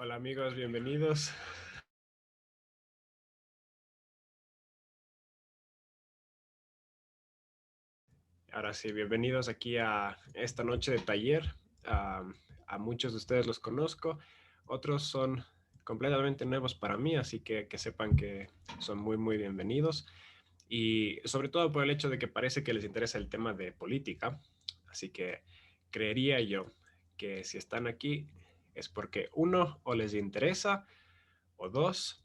Hola amigos, bienvenidos. Ahora sí, bienvenidos aquí a esta noche de taller. A, a muchos de ustedes los conozco, otros son completamente nuevos para mí, así que sepan que son muy bienvenidos. Y sobre todo por el hecho de que parece que les interesa el tema de política. Así que creería yo que si están aquí es porque uno, o les interesa, o dos,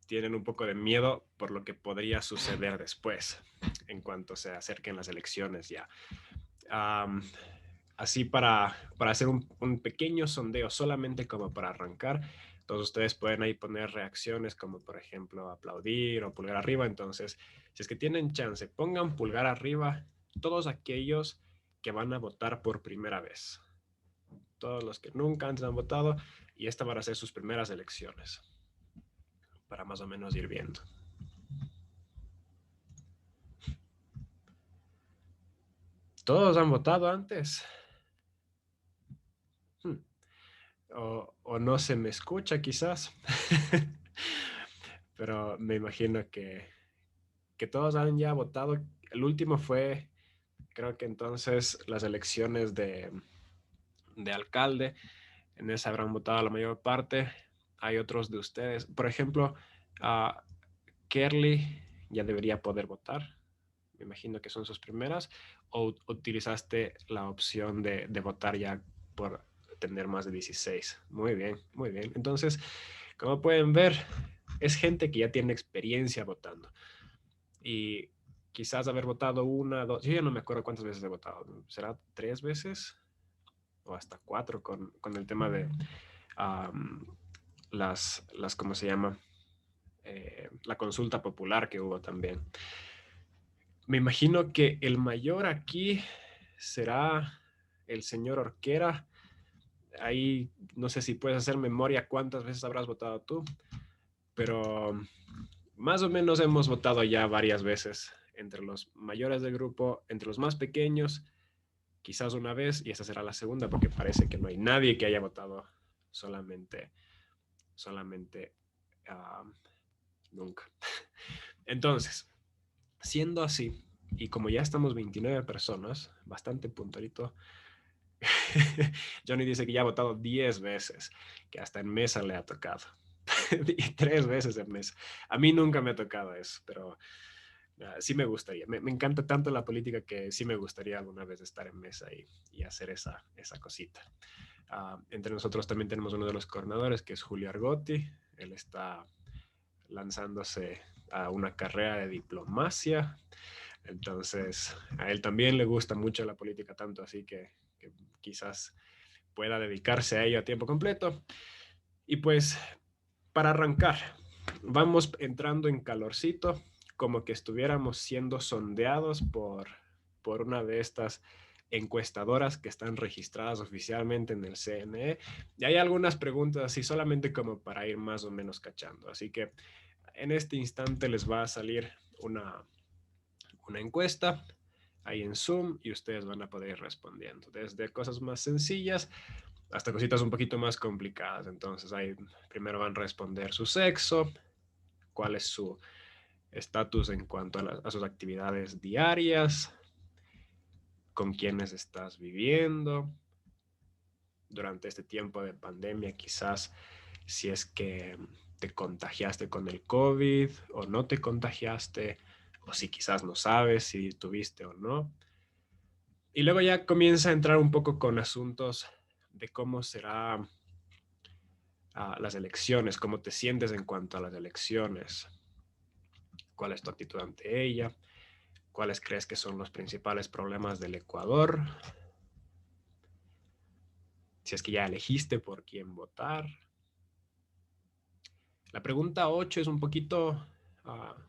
tienen un poco de miedo por lo que podría suceder después, en cuanto se acerquen las elecciones ya. Um, Así para hacer un pequeño sondeo, solamente como para arrancar, todos ustedes pueden ahí poner reacciones como por ejemplo aplaudir o pulgar arriba. Entonces, si es que tienen chance, pongan pulgar arriba todos aquellos que van a votar por primera vez. Todos los que nunca antes han votado y esta van a ser sus primeras elecciones, para más o menos ir viendo. Todos han votado antes. Hmm. O no se me escucha quizás. Pero me imagino que todos han ya votado. El último fue, creo que entonces, las elecciones de alcalde. En esa habrán votado la mayor parte. Hay otros de ustedes. Por ejemplo, uh, Kerly ya debería poder votar. Me imagino que son sus primeras. ¿O utilizaste la opción de votar ya por tener más de 16? Muy bien, muy bien. Entonces, como pueden ver, es gente que ya tiene experiencia votando. Y quizás haber votado una, dos, yo ya no me acuerdo cuántas veces he votado. ¿Será 3 veces? O hasta 4 con el tema de um, ¿cómo se llama? La consulta popular que hubo también. Me imagino que el mayor aquí será el señor Orquera. Ahí no sé si puedes hacer memoria cuántas veces habrás votado tú, pero más o menos hemos votado ya varias veces entre los mayores del grupo, entre los más pequeños, quizás una vez, y esa será la segunda, porque parece que no hay nadie que haya votado solamente uh, nunca. Entonces, siendo así, y como ya estamos 29 personas, bastante puntualito, Johnny dice que ya ha votado 10 veces, que hasta en mesa le ha tocado. Y 3 veces en mesa. A mí nunca me ha tocado eso, pero sí me gustaría. Me encanta tanto la política que sí me gustaría alguna vez estar en mesa y hacer esa cosita. Entre nosotros también tenemos uno de los coordinadores, que es Julio Argotti. Él está lanzándose a una carrera de diplomacia. Entonces, a él también le gusta mucho la política, tanto así que quizás pueda dedicarse a ello a tiempo completo. Y pues, para arrancar, vamos entrando en calorcito, como que estuviéramos siendo sondeados por una de estas encuestadoras que están registradas oficialmente en el CNE. Y hay algunas preguntas así solamente como para ir más o menos cachando. Así que en este instante les va a salir una encuesta ahí en Zoom y ustedes van a poder ir respondiendo. Desde cosas más sencillas hasta cositas un poquito más complicadas. Entonces ahí primero van a responder su sexo, cuál es su estatus en cuanto a sus actividades diarias, con quiénes estás viviendo durante este tiempo de pandemia, quizás si es que te contagiaste con el COVID o no te contagiaste, o si quizás no sabes si tuviste o no. Y luego ya comienza a entrar un poco con asuntos de cómo será las elecciones, cómo te sientes en cuanto a las elecciones, cuál es tu actitud ante ella, cuáles crees que son los principales problemas del Ecuador, si es que ya elegiste por quién votar. La pregunta 8 es un poquito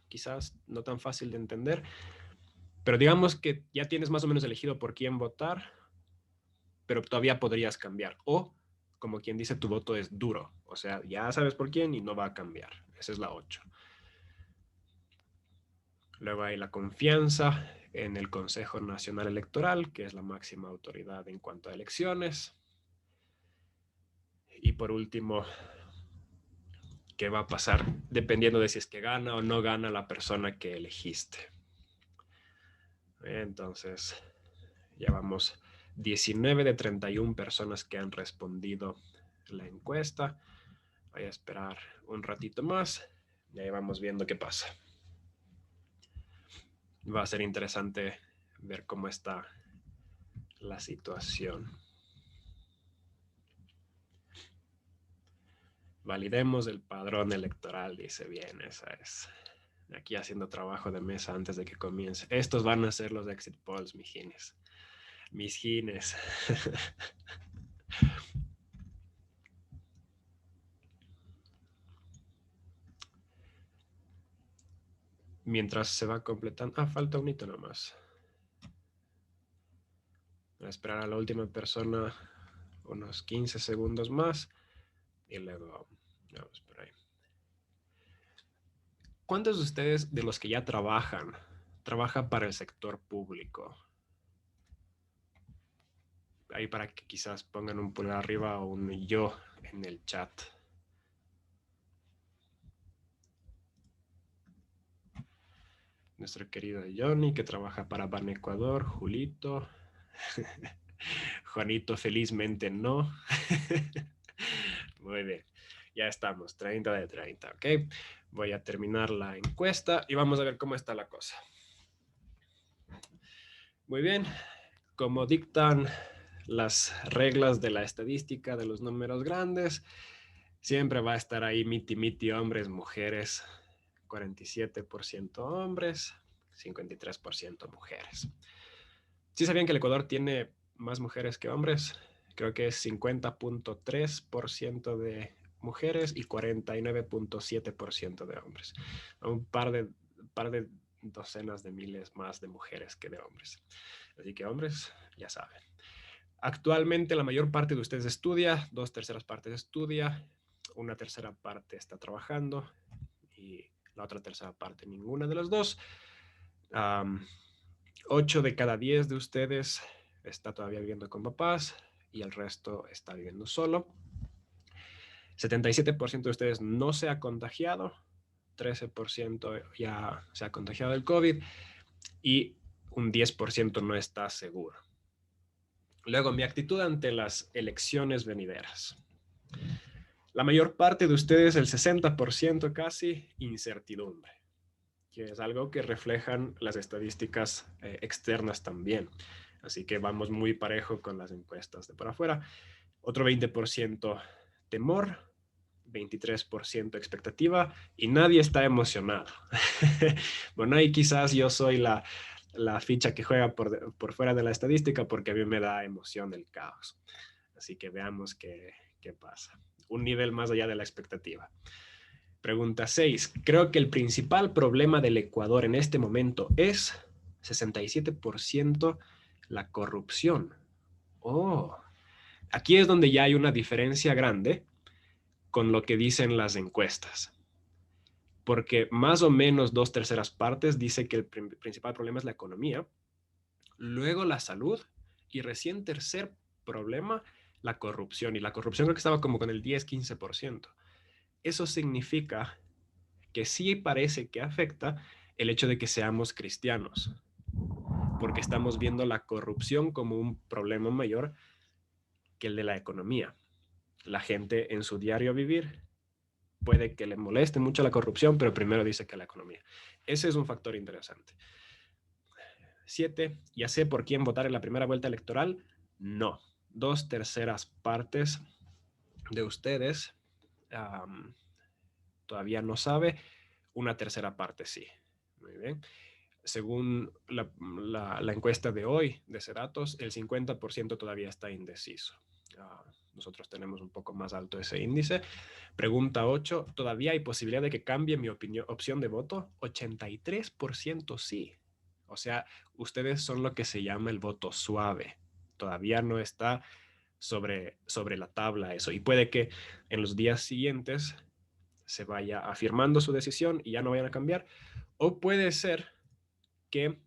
quizás no tan fácil de entender, pero digamos que ya tienes más o menos elegido por quién votar, pero todavía podrías cambiar. O, como quien dice, tu voto es duro. O sea, ya sabes por quién y no va a cambiar. Esa es la 8. Luego hay la confianza en el Consejo Nacional Electoral, que es la máxima autoridad en cuanto a elecciones. Y por último, qué va a pasar dependiendo de si es que gana o no gana la persona que elegiste. Entonces, ya vamos 19 de 31 personas que han respondido la encuesta. Voy a esperar un ratito más y ahí vamos viendo qué pasa. Va a ser interesante ver cómo está la situación. Validemos el padrón electoral, dice bien, esa es. Aquí haciendo trabajo de mesa antes de que comience. Estos van a ser los exit polls, mis gines. Mis gines. Mientras se va completando. Ah, falta un hito nomás. Voy a esperar a la última persona unos 15 segundos más y luego vamos por ahí. ¿Cuántos de ustedes de los que ya trabajan para el sector público? Ahí para que quizás pongan un pulgar arriba o un yo en el chat. Nuestro querido Johnny, que trabaja para Ban Ecuador, Julito. Juanito, felizmente no. Muy bien, ya estamos, 30 de 30, ¿ok? Voy a terminar la encuesta y vamos a ver cómo está la cosa. Muy bien, como dictan las reglas de la estadística de los números grandes, siempre va a estar ahí miti hombres, mujeres, 47% hombres, 53% mujeres. ¿Sí sabían que el Ecuador tiene más mujeres que hombres? Creo que es 50.3% de mujeres y 49.7% de hombres. Un par de docenas de miles más de mujeres que de hombres. Así que hombres, ya saben. Actualmente la mayor parte de ustedes estudia, 2/3 partes estudia, 1/3 parte está trabajando y la otra tercera parte ninguna de las dos. 8 de cada 10 de ustedes está todavía viviendo con papás y el resto está viviendo solo. 77% de ustedes no se ha contagiado, 13% ya se ha contagiado del COVID y un 10% no está seguro. Luego, mi actitud ante las elecciones venideras. La mayor parte de ustedes, el 60% casi, incertidumbre, que es algo que reflejan las estadísticas externas también. Así que vamos muy parejo con las encuestas de por afuera. Otro 20% temor, 23% expectativa y nadie está emocionado. Bueno, ahí quizás yo soy la ficha que juega por fuera de la estadística porque a mí me da emoción el caos. Así que veamos qué pasa. Un nivel más allá de la expectativa. Pregunta 6. Creo que el principal problema del Ecuador en este momento es 67% la corrupción. Oh, aquí es donde ya hay una diferencia grande con lo que dicen las encuestas. Porque más o menos 2/3 partes dice que el principal problema es la economía, luego la salud y recién tercer problema, la corrupción. Y la corrupción creo que estaba como con el 10-15%. Eso significa que sí parece que afecta el hecho de que seamos cristianos, porque estamos viendo la corrupción como un problema mayor que el de la economía. La gente en su diario vivir puede que le moleste mucho la corrupción, pero primero dice que la economía. Ese es un factor interesante. 7. ¿Ya sé por quién votar en la primera vuelta electoral? No. 2/3 partes de ustedes todavía no sabe. 1/3 parte sí. Muy bien. Según la encuesta de hoy de Ceratos, el 50% todavía está indeciso. Nosotros tenemos un poco más alto ese índice. Pregunta 8. ¿Todavía hay posibilidad de que cambie mi opción de voto? 83% sí. O sea, ustedes son lo que se llama el voto suave. Todavía no está sobre la tabla eso. Y puede que en los días siguientes se vaya afirmando su decisión y ya no vayan a cambiar. O puede ser que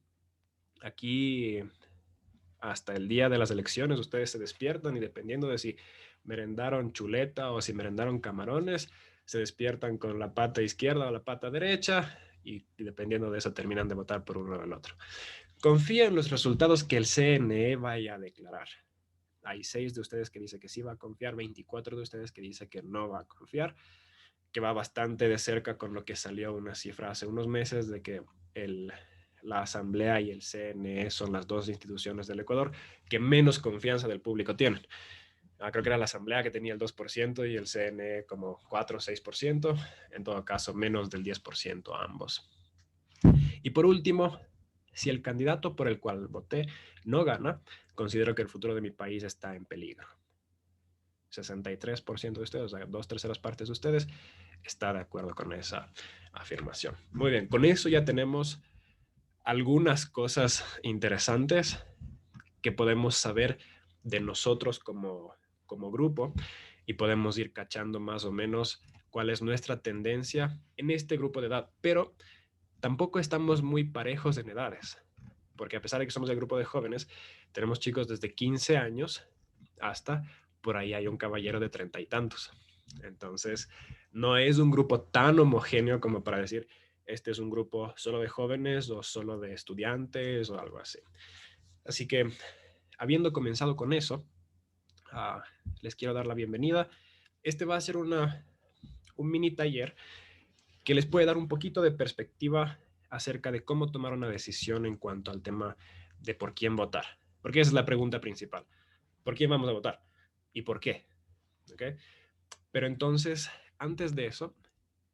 aquí hasta el día de las elecciones ustedes se despiertan y dependiendo de si merendaron chuleta o si merendaron camarones, se despiertan con la pata izquierda o la pata derecha y dependiendo de eso terminan de votar por uno o el otro. Confía en los resultados que el CNE vaya a declarar. Hay 6 de ustedes que dicen que sí va a confiar, 24 de ustedes que dicen que no va a confiar, que va bastante de cerca con lo que salió una cifra hace unos meses de que la Asamblea y el CNE son las dos instituciones del Ecuador que menos confianza del público tienen. Creo que era la Asamblea que tenía el 2% y el CNE como 4 o 6%, en todo caso menos del 10% ambos. Y por último, si el candidato por el cual voté no gana, considero que el futuro de mi país está en peligro. 63% de ustedes, o sea, 2/3 partes de ustedes, está de acuerdo con esa afirmación. Muy bien, con eso ya tenemos algunas cosas interesantes que podemos saber de nosotros como grupo y podemos ir cachando más o menos cuál es nuestra tendencia en este grupo de edad. Pero tampoco estamos muy parejos en edades, porque a pesar de que somos el grupo de jóvenes, tenemos chicos desde 15 años hasta por ahí hay un caballero de 30 y tantos. Entonces, no es un grupo tan homogéneo como para decir, este es un grupo solo de jóvenes o solo de estudiantes o algo así. Así que, habiendo comenzado con eso, les quiero dar la bienvenida. Este va a ser un mini taller que les puede dar un poquito de perspectiva acerca de cómo tomar una decisión en cuanto al tema de por quién votar. Porque esa es la pregunta principal. ¿Por quién vamos a votar? ¿Y por qué? ¿Okay? Pero entonces, antes de eso,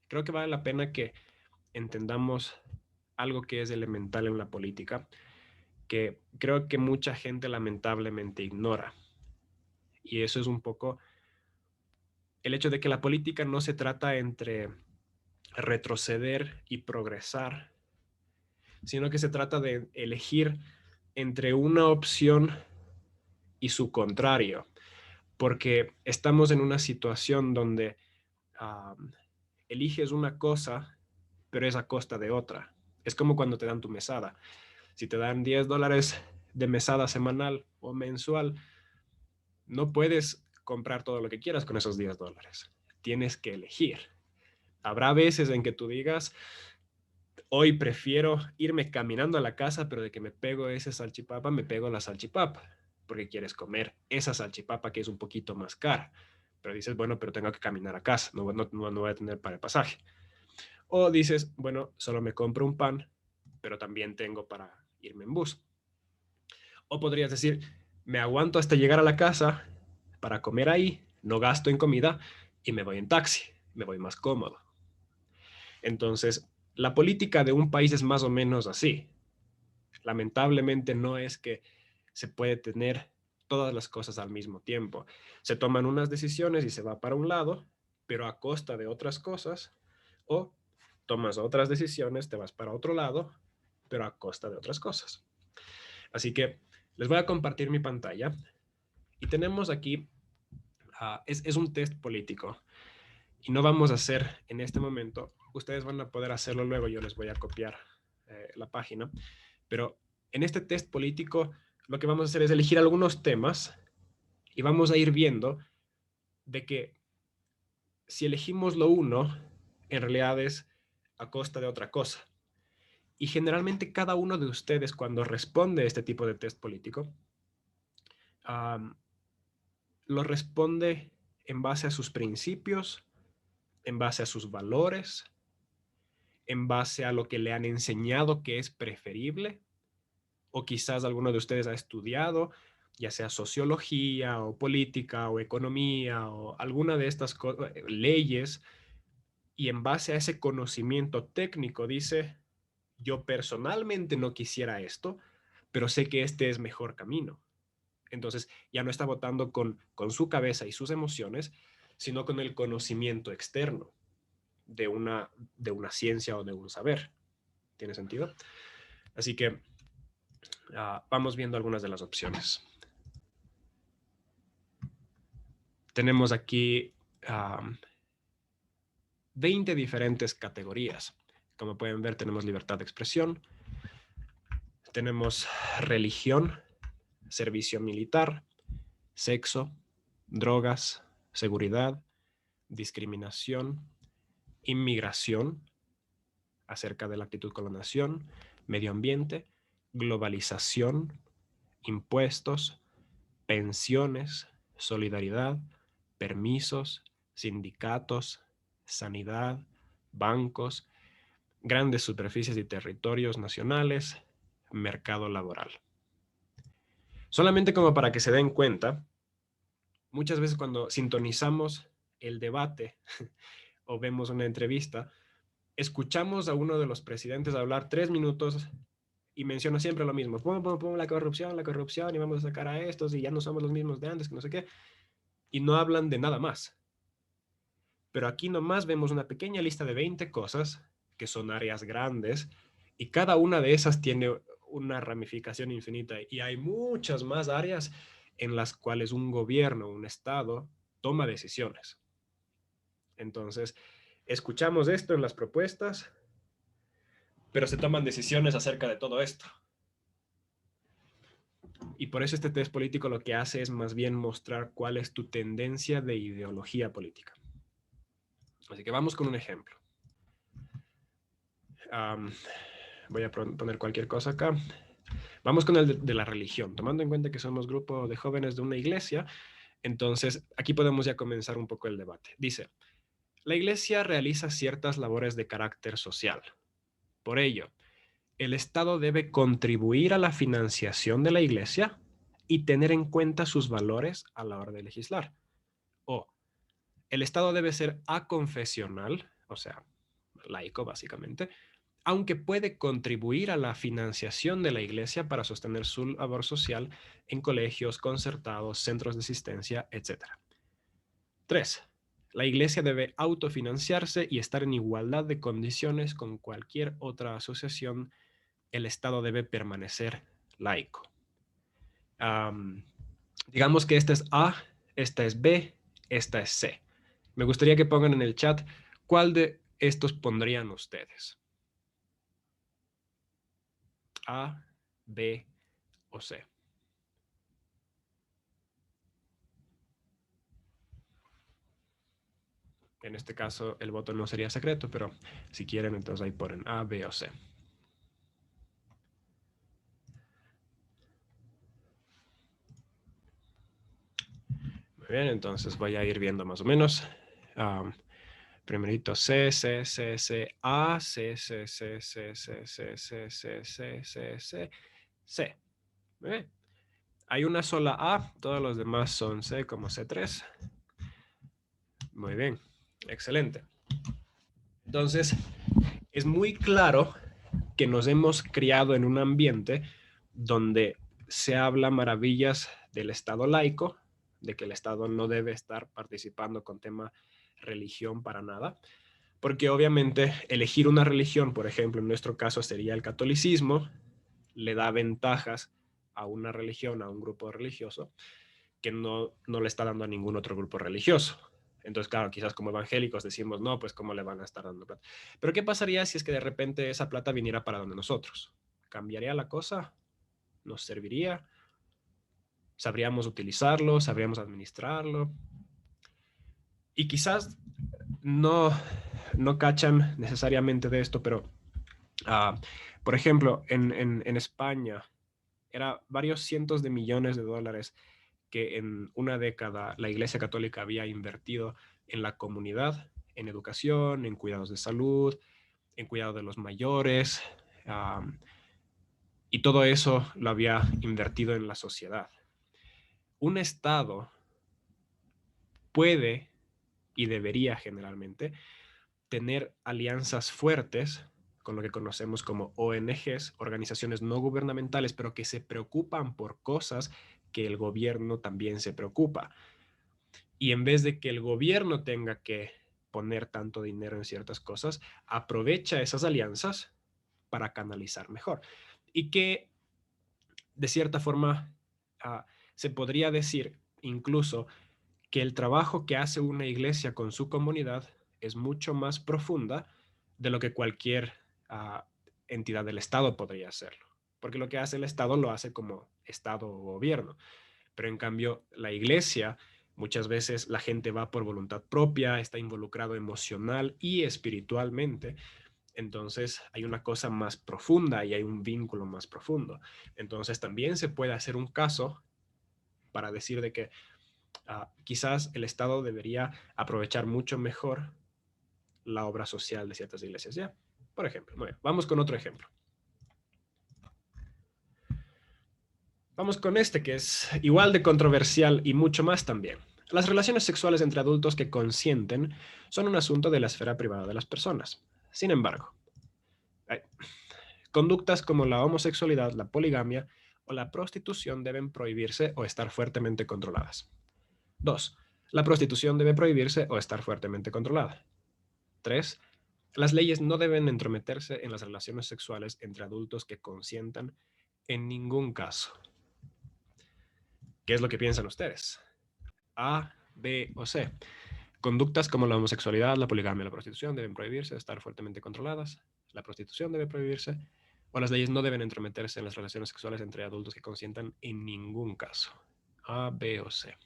creo que vale la pena que entendamos algo que es elemental en la política, que creo que mucha gente lamentablemente ignora. Y eso es un poco el hecho de que la política no se trata entre retroceder y progresar, sino que se trata de elegir entre una opción y su contrario, porque estamos en una situación donde eliges una cosa, pero es a costa de otra. Es como cuando te dan tu mesada. Si te dan $10 de mesada semanal o mensual, no puedes comprar todo lo que quieras con esos $10. Tienes que elegir. Habrá veces en que tú digas, hoy prefiero irme caminando a la casa, pero de que me pego ese salchipapa, me pego la salchipapa, porque quieres comer esa salchipapa que es un poquito más cara. Pero dices, bueno, pero tengo que caminar a casa, no voy a tener para el pasaje. O dices, bueno, solo me compro un pan, pero también tengo para irme en bus. O podrías decir, me aguanto hasta llegar a la casa para comer ahí, no gasto en comida y me voy en taxi, me voy más cómodo. Entonces, la política de un país es más o menos así. Lamentablemente no es que se puede tener todas las cosas al mismo tiempo. Se toman unas decisiones y se va para un lado, pero a costa de otras cosas, o tomas otras decisiones, te vas para otro lado, pero a costa de otras cosas. Así que les voy a compartir mi pantalla y tenemos aquí, es un test político y no vamos a hacer en este momento, ustedes van a poder hacerlo luego, yo les voy a copiar la página, pero en este test político lo que vamos a hacer es elegir algunos temas y vamos a ir viendo de que si elegimos lo uno, en realidad es a costa de otra cosa. Y generalmente cada uno de ustedes cuando responde a este tipo de test político, lo responde en base a sus principios, en base a sus valores, en base a lo que le han enseñado que es preferible, o quizás alguno de ustedes ha estudiado, ya sea sociología o política o economía o alguna de estas leyes, y en base a ese conocimiento técnico dice, yo personalmente no quisiera esto, pero sé que este es mejor camino. Entonces ya no está votando con su cabeza y sus emociones, sino con el conocimiento externo de una ciencia o de un saber. ¿Tiene sentido? Así que vamos viendo algunas de las opciones. Tenemos aquí 20 diferentes categorías. Como pueden ver, tenemos libertad de expresión, tenemos religión, servicio militar, sexo, drogas, seguridad, discriminación, inmigración, acerca de la actitud con la nación, medio ambiente, globalización, impuestos, pensiones, solidaridad, permisos, sindicatos, sanidad, bancos, grandes superficies y territorios nacionales, mercado laboral. Solamente como para que se den cuenta, muchas veces cuando sintonizamos el debate o vemos una entrevista, escuchamos a uno de los presidentes hablar 3 minutos y menciona siempre lo mismo. Pum, pum, pum, la corrupción, y vamos a sacar a estos y ya no somos los mismos de antes, que no sé qué. Y no hablan de nada más. Pero aquí nomás vemos una pequeña lista de 20 cosas que son áreas grandes y cada una de esas tiene una ramificación infinita y hay muchas más áreas en las cuales un gobierno, un estado, toma decisiones. Entonces, escuchamos esto en las propuestas, pero se toman decisiones acerca de todo esto. Y por eso este test político lo que hace es más bien mostrar cuál es tu tendencia de ideología política. Así que vamos con un ejemplo. Voy a poner cualquier cosa acá. Vamos con el de la religión, tomando en cuenta que somos grupo de jóvenes de una iglesia, entonces aquí podemos ya comenzar un poco el debate. Dice, la iglesia realiza ciertas labores de carácter social. Por ello, el Estado debe contribuir a la financiación de la iglesia y tener en cuenta sus valores a la hora de legislar. O, el Estado debe ser aconfesional, o sea, laico básicamente, aunque puede contribuir a la financiación de la iglesia para sostener su labor social en colegios, concertados, centros de asistencia, etc. 3. La iglesia debe autofinanciarse y estar en igualdad de condiciones con cualquier otra asociación. El Estado debe permanecer laico. Digamos que esta es A, esta es B, esta es C. Me gustaría que pongan en el chat cuál de estos pondrían ustedes. A, B o C. En este caso el voto no sería secreto, pero si quieren entonces ahí ponen A, B o C. Muy bien, entonces voy a ir viendo más o menos. Primerito C, C, C, C, A, C, C, C, C, C, C, C, C, C, C, C, C. Muy bien. Hay una sola A, todos los demás son C como C3. Muy bien, excelente. Entonces, es muy claro que nos hemos criado en un ambiente donde se habla maravillas del Estado laico, de que el Estado no debe estar participando con tema religión para nada, porque obviamente elegir una religión, por ejemplo, en nuestro caso sería el catolicismo, le da ventajas a una religión, a un grupo religioso, que no le está dando a ningún otro grupo religioso. Entonces, claro, quizás como evangélicos decimos, no, pues cómo le van a estar dando plata. Pero ¿qué pasaría si es que de repente esa plata viniera para donde nosotros? ¿Cambiaría la cosa? ¿Nos serviría? ¿Sabríamos utilizarlo? ¿Sabríamos administrarlo? Y quizás no, no cachan necesariamente de esto, pero, por ejemplo, en España, era varios cientos de millones de dólares que en una década la Iglesia Católica había invertido en la comunidad, en educación, en cuidados de salud, en cuidado de los mayores, y todo eso lo había invertido en la sociedad. Un Estado puede y debería generalmente tener alianzas fuertes con lo que conocemos como ONGs, organizaciones no gubernamentales, pero que se preocupan por cosas que el gobierno también se preocupa. Y en vez de que el gobierno tenga que poner tanto dinero en ciertas cosas, aprovecha esas alianzas para canalizar mejor. Y que de cierta forma se podría decir incluso que el trabajo que hace una iglesia con su comunidad es mucho más profunda de lo que cualquier entidad del Estado podría hacerlo. Porque lo que hace el Estado lo hace como Estado o gobierno. Pero en cambio, la iglesia Muchas veces la gente va por voluntad propia, está involucrado emocional y espiritualmente. Entonces hay una cosa más profunda y hay un vínculo más profundo. Entonces también se puede hacer un caso para decir de que quizás el Estado debería aprovechar mucho mejor la obra social de ciertas iglesias. ¿Ya? Por ejemplo, bueno, vamos con otro ejemplo. Vamos con este que es igual de controversial y mucho más también. Las relaciones sexuales entre adultos que consienten son un asunto de la esfera privada de las personas. Sin embargo, hay conductas como la homosexualidad, la poligamia o la prostitución deben prohibirse o estar fuertemente controladas. 2. La prostitución debe prohibirse o estar fuertemente controlada. 3. Las leyes no deben entrometerse en las relaciones sexuales entre adultos que consientan en ningún caso. ¿Qué es lo que piensan ustedes? A, B o C. Conductas como la homosexualidad, la poligamia y la prostitución deben prohibirse, estar fuertemente controladas. La prostitución debe prohibirse. O las leyes no deben entrometerse en las relaciones sexuales entre adultos que consientan en ningún caso. A, B o C.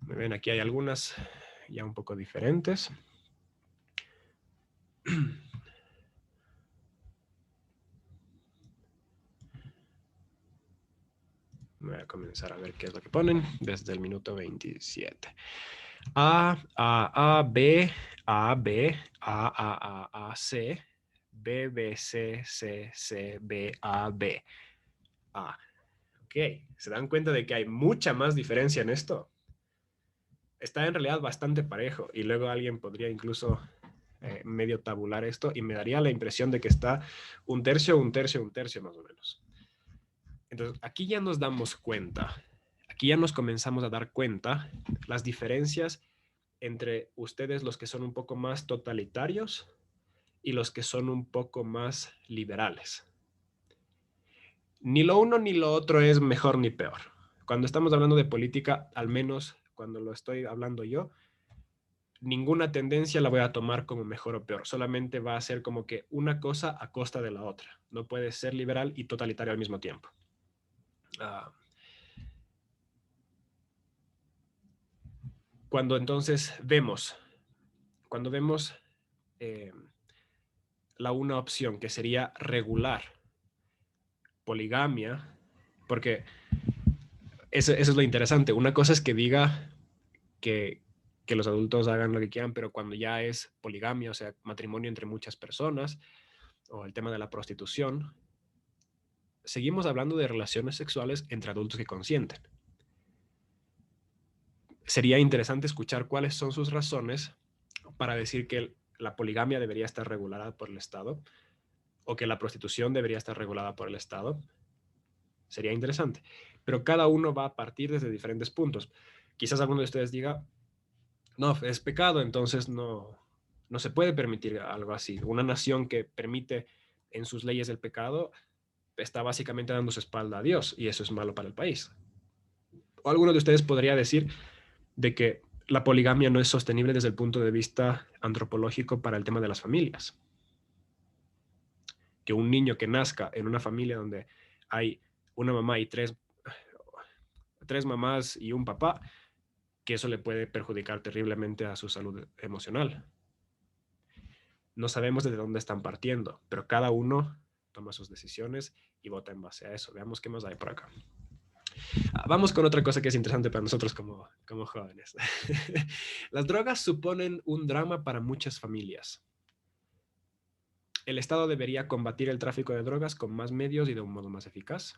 Muy bien, aquí hay algunas ya un poco diferentes. Voy a comenzar a ver qué es lo que ponen desde el minuto 27. B, C, B, C, B, B. Ok, ¿se dan cuenta de que hay mucha más diferencia en esto? Está en realidad bastante parejo y luego alguien podría incluso medio tabular esto y me daría la impresión de que está un tercio, un tercio, un tercio más o menos. Entonces, aquí ya nos damos cuenta, aquí ya nos comenzamos a dar cuenta las diferencias entre ustedes, los que son un poco más totalitarios y los que son un poco más liberales. Ni lo uno ni lo otro es mejor ni peor. Cuando estamos hablando de política, al menos cuando lo estoy hablando yo, ninguna tendencia la voy a tomar como mejor o peor. Solamente va a ser como que una cosa a costa de la otra. No puede ser liberal y totalitario al mismo tiempo. Cuando entonces vemos, cuando vemos la una opción que sería regular poligamia, porque eso es lo interesante. Una cosa es que diga que, que los adultos hagan lo que quieran, pero cuando ya es poligamia, o sea, matrimonio entre muchas personas, o el tema de la prostitución, seguimos hablando de relaciones sexuales entre adultos que consienten. Sería interesante escuchar cuáles son sus razones para decir que la poligamia debería estar regulada por el Estado o que la prostitución debería estar regulada por el Estado. Sería interesante. Pero cada uno va a partir desde diferentes puntos. Quizás alguno de ustedes diga, no, es pecado, entonces no se puede permitir algo así. Una nación que permite en sus leyes el pecado está básicamente dando su espalda a Dios y eso es malo para el país. O alguno de ustedes podría decir de que la poligamia no es sostenible desde el punto de vista antropológico para el tema de las familias. Que un niño que nazca en una familia donde hay una mamá y tres mamás y un papá, que eso le puede perjudicar terriblemente a su salud emocional. No sabemos de dónde están partiendo, pero cada uno toma sus decisiones y vota en base a eso. Veamos qué más hay por acá. Vamos con otra cosa que es interesante para nosotros como jóvenes. Las drogas suponen un drama para muchas familias. El Estado debería combatir el tráfico de drogas con más medios y de un modo más eficaz.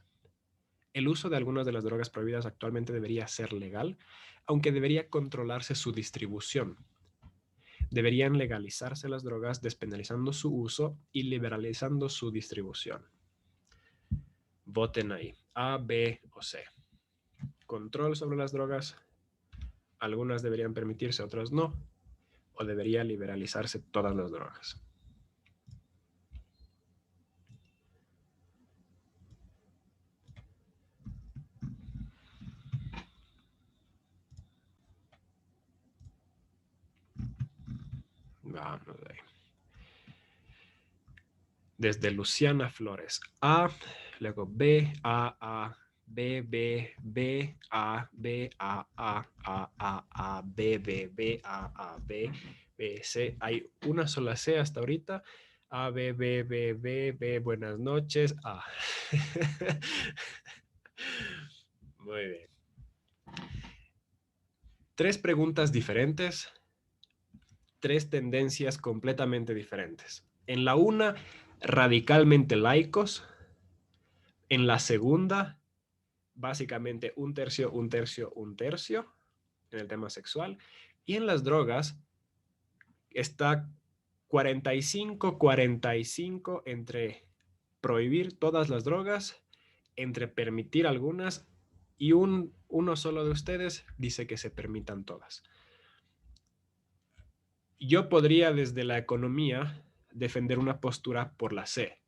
El uso de algunas de las drogas prohibidas actualmente debería ser legal, aunque debería controlarse su distribución. Deberían legalizarse las drogas, despenalizando su uso y liberalizando su distribución. Voten ahí. A, B o C. Control sobre las drogas. Algunas deberían permitirse, otras no. O debería liberalizarse todas las drogas. Vamos ahí. Desde Luciana Flores. A, luego B, A, B, B, B, A, B, A, B, B, B, A, B, B, C. Hay una sola C hasta ahorita. A, B, B, B, B, B, buenas noches. A. Muy bien. 3 preguntas diferentes, 3 tendencias completamente diferentes. En la una, radicalmente laicos. En la segunda, básicamente un tercio, un tercio, un tercio en el tema sexual. Y en las drogas está 45-45 entre prohibir todas las drogas, entre permitir algunas, y uno solo de ustedes dice que se permitan todas. Yo podría desde la economía defender una postura por la C.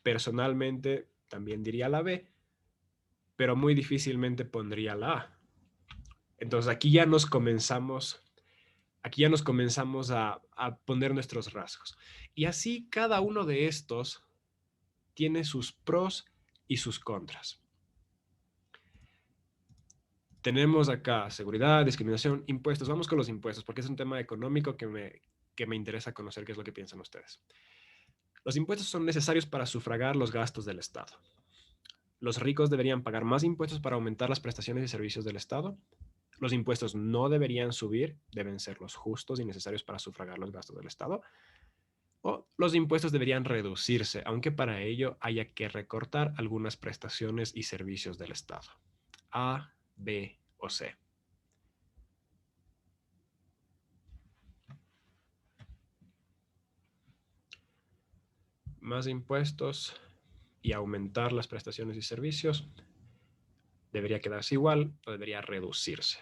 Personalmente también diría la B, pero muy difícilmente pondría la A. Entonces aquí ya nos comenzamos a poner nuestros rasgos. Y así cada uno de estos tiene sus pros y sus contras. Tenemos acá seguridad, discriminación, impuestos. Vamos con los impuestos, porque es un tema económico que me interesa conocer qué es lo que piensan ustedes. Los impuestos son necesarios para sufragar los gastos del Estado. Los ricos deberían pagar más impuestos para aumentar las prestaciones y servicios del Estado. Los impuestos no deberían subir, deben ser los justos y necesarios para sufragar los gastos del Estado. O los impuestos deberían reducirse, aunque para ello haya que recortar algunas prestaciones y servicios del Estado. A, B o C. Más impuestos y aumentar las prestaciones y servicios. Debería quedarse igual o debería reducirse,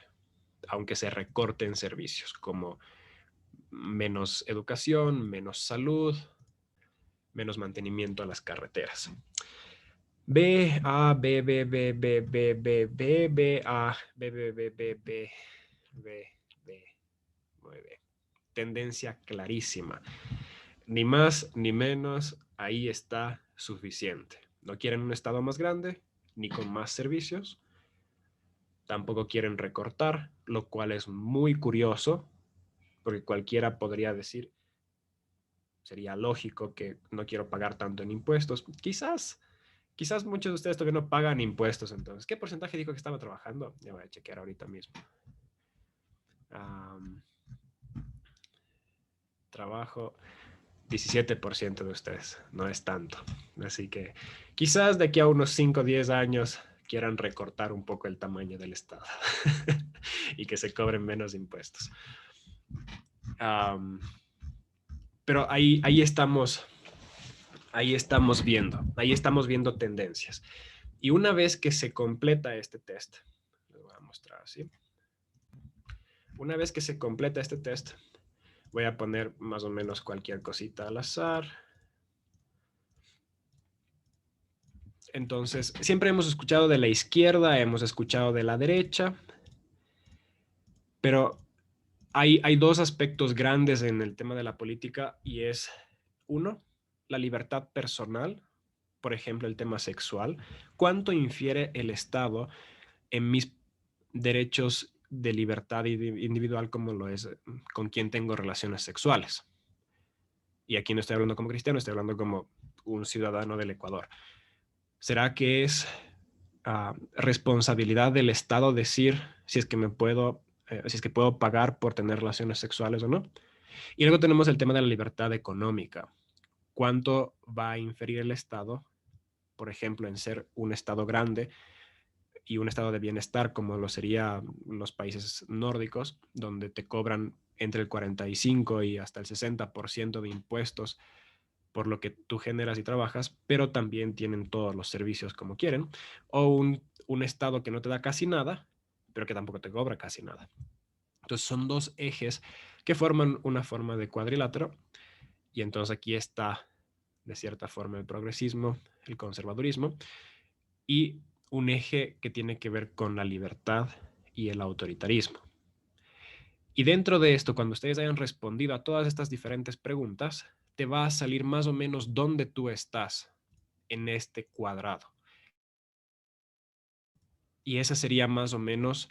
aunque se recorten servicios como menos educación, menos salud, menos mantenimiento a las carreteras. B, A, B, B, B, B, B, B, B, B, A, B, B, B, B, B, B, B. Muy bien. Tendencia clarísima. Ni más ni menos, ahí está suficiente. No quieren un estado más grande, ni con más servicios. Tampoco quieren recortar, lo cual es muy curioso, porque cualquiera podría decir, sería lógico que no quiero pagar tanto en impuestos. Quizás muchos de ustedes todavía no pagan impuestos, entonces, ¿qué porcentaje dijo que estaba trabajando? Ya voy a chequear ahorita mismo. Trabajo 17% de ustedes, no es tanto. Así que quizás de aquí a unos 5 o 10 años quieran recortar un poco el tamaño del Estado y que se cobren menos impuestos. Pero ahí estamos viendo tendencias. Y una vez que se completa este test, les voy a mostrar así. Una vez que se completa este test, voy a poner más o menos cualquier cosita al azar. Entonces, siempre hemos escuchado de la izquierda, hemos escuchado de la derecha, pero hay dos aspectos grandes en el tema de la política y es, uno, la libertad personal, por ejemplo, el tema sexual. ¿Cuánto infiere el Estado en mis derechos de libertad individual como lo es con quien tengo relaciones sexuales? Y aquí no estoy hablando como cristiano, estoy hablando como un ciudadano del Ecuador. ¿Será que es responsabilidad del Estado decir si es que si es que puedo pagar por tener relaciones sexuales o no? Y luego tenemos el tema de la libertad económica. ¿Cuánto va a inferir el Estado, por ejemplo, en ser un Estado grande y un estado de bienestar como lo serían los países nórdicos, donde te cobran entre el 45 y hasta el 60% de impuestos por lo que tú generas y trabajas, pero también tienen todos los servicios como quieren, o un estado que no te da casi nada, pero que tampoco te cobra casi nada. Entonces son dos ejes que forman una forma de cuadrilátero, y entonces aquí está de cierta forma el progresismo, el conservadurismo, y un eje que tiene que ver con la libertad y el autoritarismo. Y dentro de esto, cuando ustedes hayan respondido a todas estas diferentes preguntas, te va a salir más o menos dónde tú estás en este cuadrado. y esa sería más o menos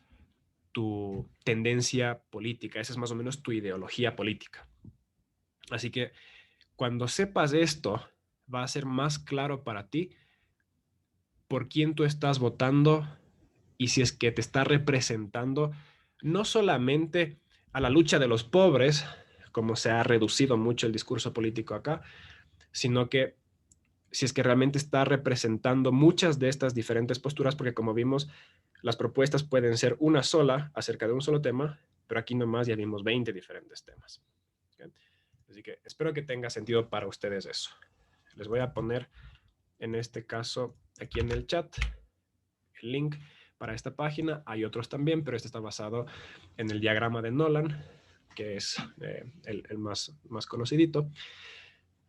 tu tendencia política, esa es más o menos tu ideología política. Así que cuando sepas esto, va a ser más claro para ti por quién tú estás votando y si es que te está representando no solamente a la lucha de los pobres, como se ha reducido mucho el discurso político acá, sino que si es que realmente está representando muchas de estas diferentes posturas, porque como vimos, las propuestas pueden ser una sola acerca de un solo tema, pero aquí nomás ya vimos 20 diferentes temas. ¿Okay? Así que espero que tenga sentido para ustedes eso. Les voy a poner en este caso aquí en el chat el link para esta página. Hay otros también, pero este está basado en el diagrama de Nolan, que es el más conocidito.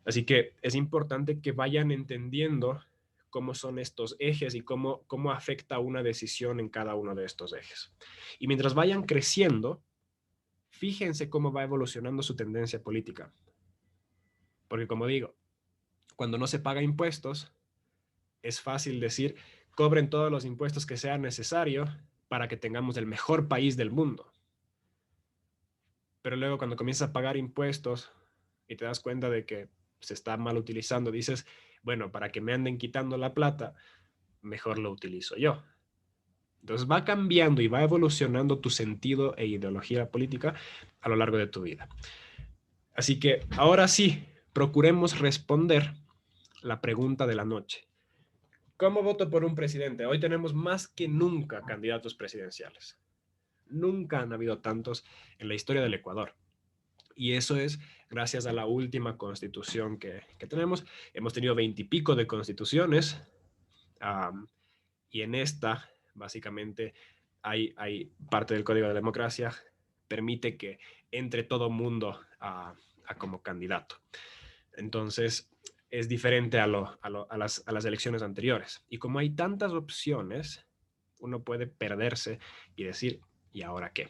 Así que es importante que vayan entendiendo cómo son estos ejes y cómo afecta una decisión en cada uno de estos ejes. Y mientras vayan creciendo, fíjense cómo va evolucionando su tendencia política. Porque como digo, cuando no se paga impuestos, es fácil decir, cobren todos los impuestos que sea necesario para que tengamos el mejor país del mundo. Pero luego cuando comienzas a pagar impuestos y te das cuenta de que se está mal utilizando, dices, bueno, para que me anden quitando la plata, mejor lo utilizo yo. Entonces va cambiando y va evolucionando tu sentido e ideología política a lo largo de tu vida. Así que ahora sí, procuremos responder la pregunta de la noche. ¿Cómo voto por un presidente? Hoy tenemos más que nunca candidatos presidenciales. Nunca han habido tantos en la historia del Ecuador. Y eso es gracias a la última constitución que tenemos. Hemos tenido 20 y pico de constituciones y en esta, básicamente, hay parte del Código de Democracia permite que entre todo mundo a como candidato. Entonces, es diferente a las elecciones anteriores. Y como hay tantas opciones, uno puede perderse y decir, ¿y ahora qué?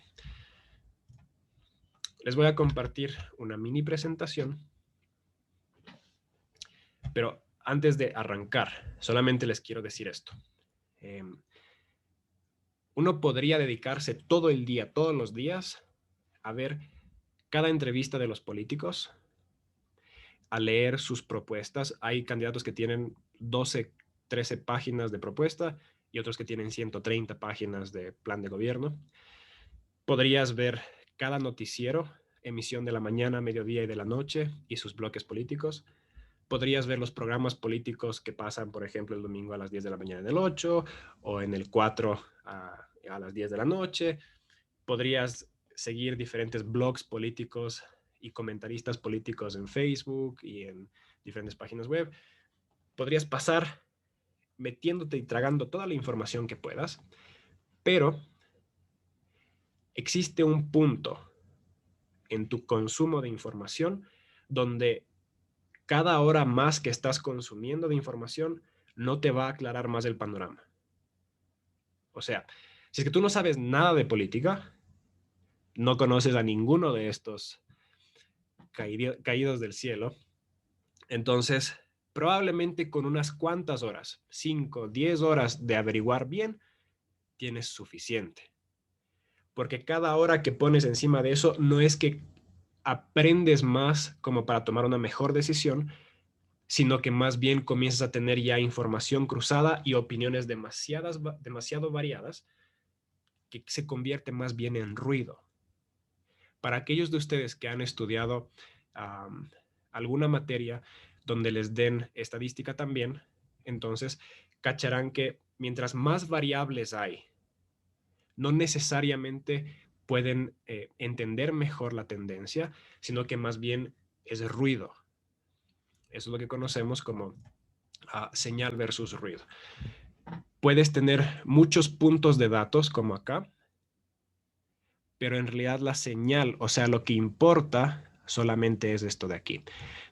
Les voy a compartir una mini presentación, pero antes de arrancar, solamente les quiero decir esto. Uno podría dedicarse todo el día, todos los días, a ver cada entrevista de los políticos, a leer sus propuestas. Hay candidatos que tienen 12, 13 páginas de propuesta y otros que tienen 130 páginas de plan de gobierno. Podrías ver cada noticiero, emisión de la mañana, mediodía y de la noche y sus bloques políticos. Podrías ver los programas políticos que pasan, por ejemplo, el domingo a las 10 de la mañana en el 8 o en el 4 a las 10 de la noche. Podrías seguir diferentes blogs políticos y comentaristas políticos en Facebook y en diferentes páginas web. Podrías pasar metiéndote y tragando toda la información que puedas, pero existe un punto en tu consumo de información donde cada hora más que estás consumiendo de información no te va a aclarar más el panorama. O sea, si es que tú no sabes nada de política, no conoces a ninguno de estos caídos del cielo, entonces probablemente con unas cuantas horas, 5, 10 horas de averiguar bien, tienes suficiente. Porque cada hora que pones encima de eso no es que aprendes más como para tomar una mejor decisión, sino que más bien comienzas a tener ya información cruzada y opiniones demasiado variadas que se convierte más bien en ruido. Para aquellos de ustedes que han estudiado alguna materia donde les den estadística también, entonces cacharán que mientras más variables hay, no necesariamente pueden entender mejor la tendencia, sino que más bien es ruido. Eso es lo que conocemos como señal versus ruido. Puedes tener muchos puntos de datos como acá, pero en realidad la señal, o sea, lo que importa solamente es esto de aquí.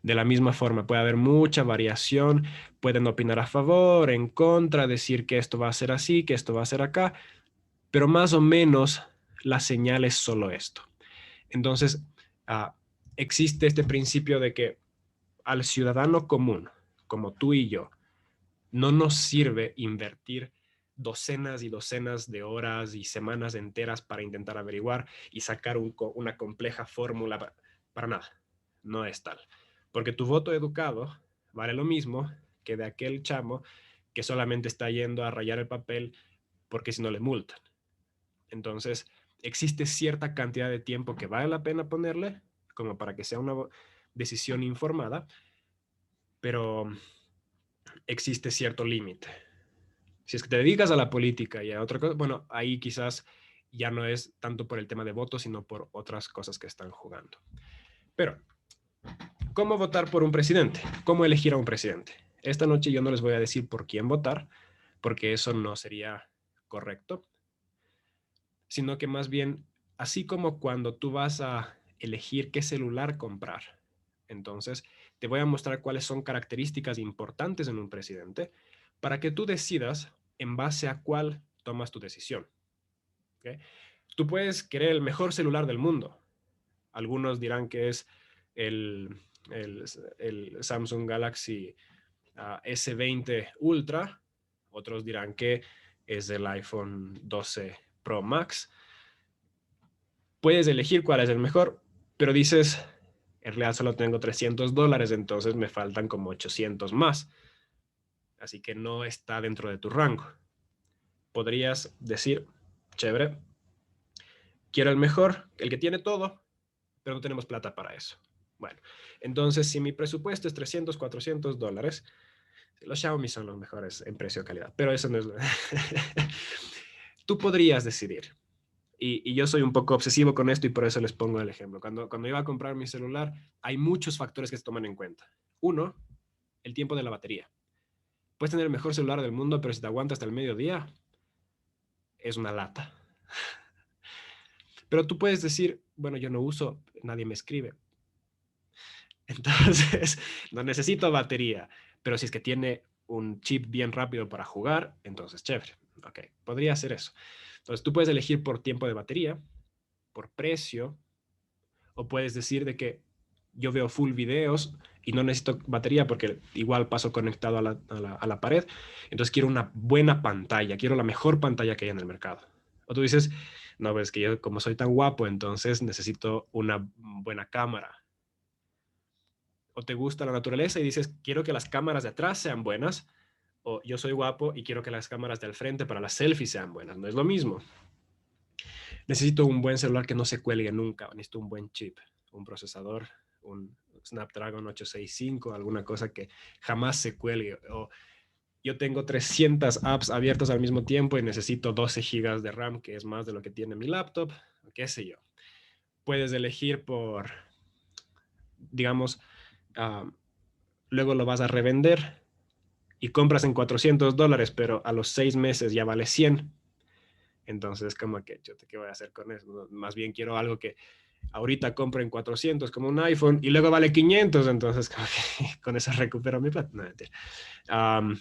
De la misma forma, puede haber mucha variación, pueden opinar a favor, en contra, decir que esto va a ser así, que esto va a ser acá, pero más o menos la señal es solo esto. Entonces, existe este principio de que al ciudadano común, como tú y yo, no nos sirve invertir docenas y docenas de horas y semanas enteras para intentar averiguar y sacar una compleja fórmula. Para nada, no es tal. Porque tu voto educado vale lo mismo que de aquel chamo que solamente está yendo a rayar el papel porque si no le multan. Entonces, existe cierta cantidad de tiempo que vale la pena ponerle como para que sea una decisión informada, pero existe cierto límite. Si es que te dedicas a la política y a otra cosa, bueno, ahí quizás ya no es tanto por el tema de votos, sino por otras cosas que están jugando. Pero, ¿cómo votar por un presidente? ¿Cómo elegir a un presidente? Esta noche yo no les voy a decir por quién votar, porque eso no sería correcto, sino que más bien, así como cuando tú vas a elegir qué celular comprar, entonces te voy a mostrar cuáles son características importantes en un presidente para que tú decidas en base a cuál tomas tu decisión. ¿Okay? Tú puedes querer el mejor celular del mundo. Algunos dirán que es el, el Samsung Galaxy S20 Ultra, otros dirán que es el iPhone 12 Pro Max. Puedes elegir cuál es el mejor, pero dices, en realidad solo tengo $300, entonces me faltan como 800 más. Así que no está dentro de tu rango. Podrías decir, chévere, quiero el mejor, el que tiene todo, pero no tenemos plata para eso. Bueno, entonces si mi presupuesto es $300, $400, los Xiaomi son los mejores en precio-calidad, pero eso no es... Tú podrías decidir. Y yo soy un poco obsesivo con esto y por eso les pongo el ejemplo. Cuando iba a comprar mi celular, hay muchos factores que se toman en cuenta. Uno, el tiempo de la batería. Puedes tener el mejor celular del mundo, pero si te aguanta hasta el mediodía, es una lata. Pero tú puedes decir, bueno, yo no uso, nadie me escribe. Entonces, no necesito batería. Pero si es que tiene un chip bien rápido para jugar, entonces chévere. Ok, podría ser eso. Entonces, tú puedes elegir por tiempo de batería, por precio, o puedes decir de que yo veo full videos y no necesito batería porque igual paso conectado a la pared. Entonces quiero una buena pantalla, quiero la mejor pantalla que hay en el mercado. O tú dices, no, pues que yo como soy tan guapo, entonces necesito una buena cámara. O te gusta la naturaleza y dices, quiero que las cámaras de atrás sean buenas. O yo soy guapo y quiero que las cámaras del frente para las selfies sean buenas. No es lo mismo. Necesito un buen celular que no se cuelgue nunca. Necesito un buen chip, un procesador, un Snapdragon 865, alguna cosa que jamás se cuelgue. O yo tengo 300 apps abiertas al mismo tiempo y necesito 12 gigas de RAM, que es más de lo que tiene mi laptop, qué sé yo. Puedes elegir por, digamos, luego lo vas a revender y compras en $400, pero a los 6 meses ya vale 100. Entonces, como que, ¿qué voy a hacer con eso? Más bien quiero algo que ahorita compro en 400 como un iPhone y luego vale 500, entonces como que con eso recupero mi plata. No,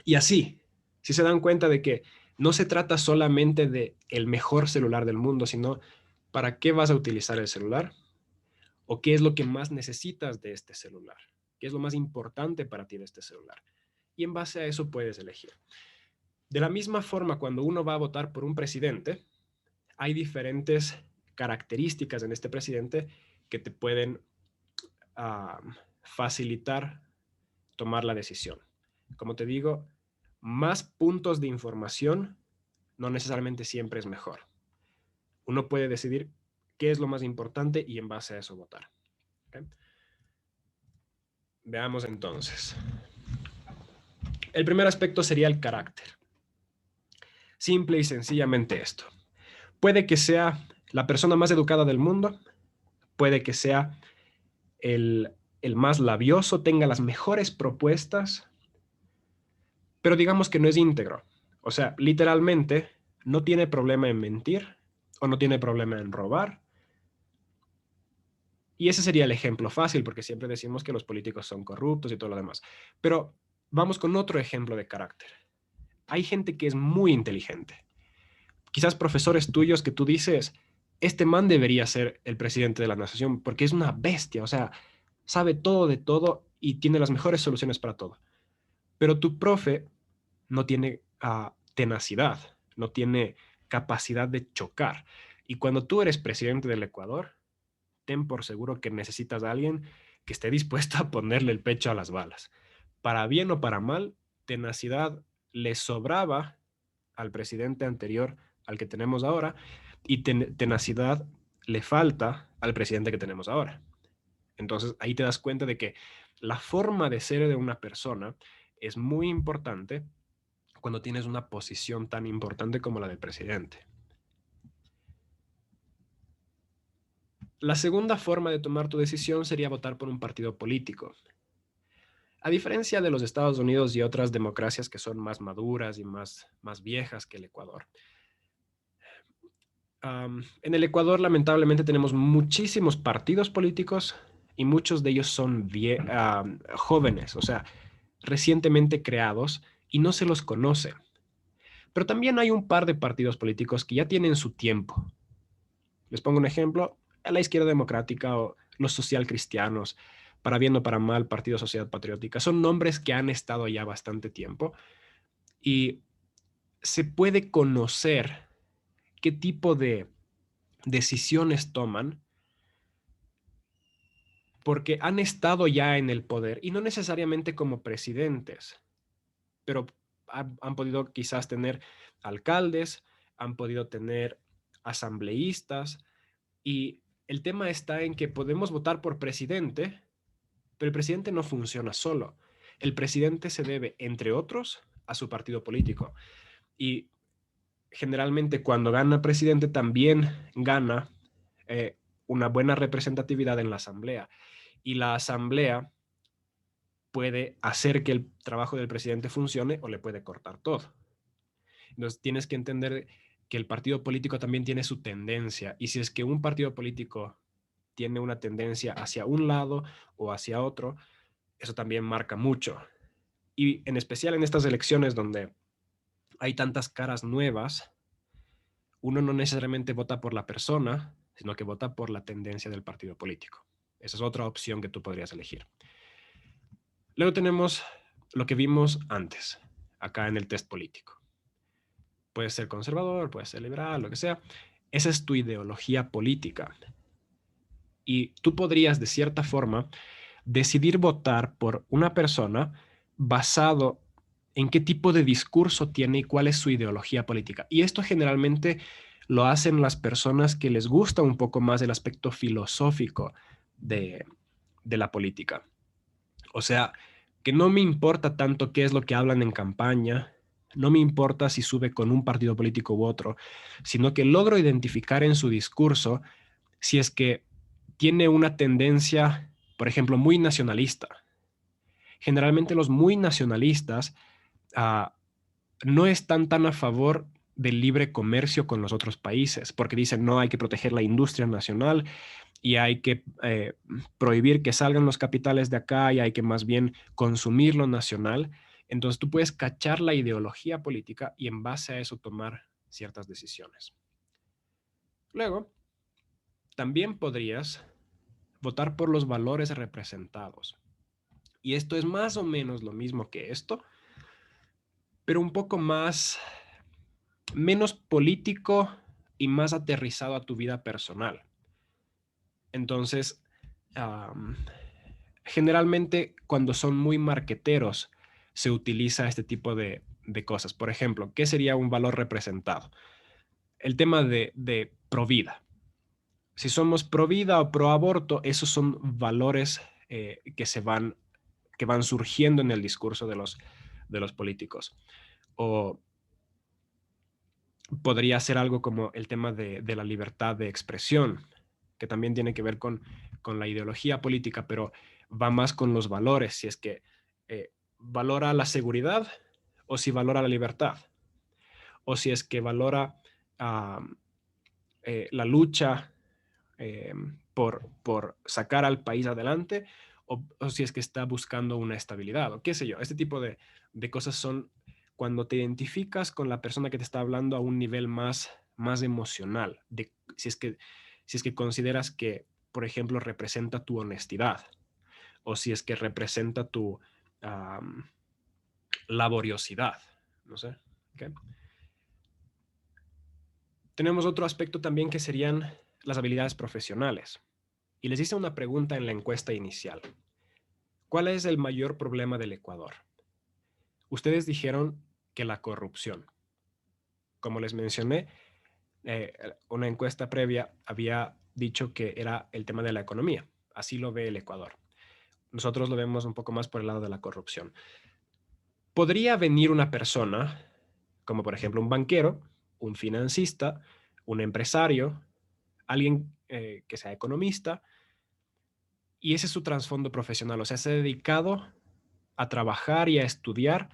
y así, si se dan cuenta de que no se trata solamente de el mejor celular del mundo, sino para qué vas a utilizar el celular o qué es lo que más necesitas de este celular, qué es lo más importante para ti de este celular. Y en base a eso puedes elegir. De la misma forma, cuando uno va a votar por un presidente, hay diferentes características en este presidente que te pueden facilitar tomar la decisión. Como te digo, más puntos de información no necesariamente siempre es mejor. Uno puede decidir qué es lo más importante y en base a eso votar. ¿Okay? Veamos entonces. El primer aspecto sería el carácter. Simple y sencillamente esto. Puede que sea la persona más educada del mundo, puede que sea el más labioso, tenga las mejores propuestas, pero digamos que no es íntegro. O sea, literalmente no tiene problema en mentir o no tiene problema en robar. Y ese sería el ejemplo fácil, porque siempre decimos que los políticos son corruptos y todo lo demás. Pero vamos con otro ejemplo de carácter. Hay gente que es muy inteligente. Quizás profesores tuyos que tú dices, este man debería ser el presidente de la nación porque es una bestia, o sea, sabe todo de todo y tiene las mejores soluciones para todo. Pero tu profe no tiene tenacidad, no tiene capacidad de chocar. Y cuando tú eres presidente del Ecuador, ten por seguro que necesitas a alguien que esté dispuesto a ponerle el pecho a las balas. Para bien o para mal, tenacidad le sobraba al presidente anterior al que tenemos ahora y tenacidad le falta al presidente que tenemos ahora. Entonces ahí te das cuenta de que la forma de ser de una persona es muy importante cuando tienes una posición tan importante como la del presidente. La segunda forma de tomar tu decisión sería votar por un partido político. A diferencia de los Estados Unidos y otras democracias que son más maduras y más viejas que el Ecuador, en el Ecuador lamentablemente tenemos muchísimos partidos políticos y muchos de ellos son jóvenes, o sea, recientemente creados y no se los conoce. Pero también hay un par de partidos políticos que ya tienen su tiempo. Les pongo un ejemplo, a la izquierda democrática o los socialcristianos, para bien o para mal, Partido Sociedad Patriótica, son nombres que han estado ya bastante tiempo y se puede conocer qué tipo de decisiones toman porque han estado ya en el poder y no necesariamente como presidentes, pero han podido quizás tener alcaldes, han podido tener asambleístas y el tema está en que podemos votar por presidente, pero el presidente no funciona solo. El presidente se debe, entre otros, a su partido político. Y generalmente cuando gana presidente también gana una buena representatividad en la asamblea. Y la asamblea puede hacer que el trabajo del presidente funcione o le puede cortar todo. Entonces tienes que entender que el partido político también tiene su tendencia y si es que un partido político tiene una tendencia hacia un lado o hacia otro, eso también marca mucho. Y en especial en estas elecciones donde hay tantas caras nuevas, uno no necesariamente vota por la persona, sino que vota por la tendencia del partido político. Esa es otra opción que tú podrías elegir. Luego tenemos lo que vimos antes, acá en el test político. Puedes ser conservador, puedes ser liberal, lo que sea. Esa es tu ideología política. Y tú podrías, de cierta forma, decidir votar por una persona basado en qué tipo de discurso tiene y cuál es su ideología política. Y esto generalmente lo hacen las personas que les gusta un poco más el aspecto filosófico de la política. O sea, que no me importa tanto qué es lo que hablan en campaña, no me importa si sube con un partido político u otro, sino que logro identificar en su discurso si es que tiene una tendencia, por ejemplo, muy nacionalista. Generalmente los muy nacionalistas uh, no están tan a favor del libre comercio con los otros países, porque dicen no hay que proteger la industria nacional y hay que prohibir que salgan los capitales de acá y hay que más bien consumir lo nacional. Entonces tú puedes cachar la ideología política y en base a eso tomar ciertas decisiones. Luego, también podrías votar por los valores representados. Y esto es más o menos lo mismo que esto, pero un poco menos político y más aterrizado a tu vida personal. Entonces, generalmente cuando son muy marqueteros se utiliza este tipo de cosas. Por ejemplo, ¿qué sería un valor representado? El tema de pro vida. Si somos pro vida o pro aborto, esos son valores que van surgiendo en el discurso de los políticos. O podría ser algo como el tema de la libertad de expresión, que también tiene que ver con la ideología política, pero va más con los valores, si es que valora la seguridad o si valora la libertad, o si es que valora la lucha por sacar al país adelante, o si es que está buscando una estabilidad, o qué sé yo. Este tipo de cosas son cuando te identificas con la persona que te está hablando a un nivel más emocional, si es que consideras que, por ejemplo, representa tu honestidad, o si es que representa tu laboriosidad, no sé. ¿Okay? Tenemos otro aspecto también que serían las habilidades profesionales. Y les hice una pregunta en la encuesta inicial. ¿Cuál es el mayor problema del Ecuador? Ustedes dijeron que la corrupción. Como les mencioné, una encuesta previa había dicho que era el tema de la economía. Así lo ve el Ecuador. Nosotros lo vemos un poco más por el lado de la corrupción. Podría venir una persona, como por ejemplo un banquero, un financista, un empresario, alguien que sea economista, y ese es su trasfondo profesional, o sea, se ha dedicado a trabajar y a estudiar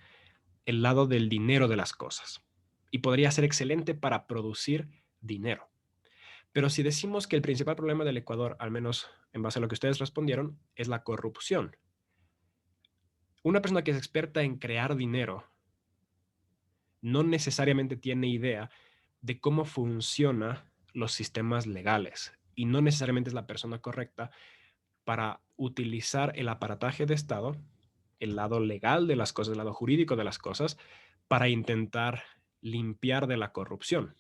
el lado del dinero de las cosas. Y podría ser excelente para producir dinero. Pero si decimos que el principal problema del Ecuador, al menos en base a lo que ustedes respondieron, es la corrupción. Una persona que es experta en crear dinero no necesariamente tiene idea de cómo funcionan los sistemas legales y no necesariamente es la persona correcta para utilizar el aparataje de Estado, el lado legal de las cosas, el lado jurídico de las cosas, para intentar limpiar de la corrupción.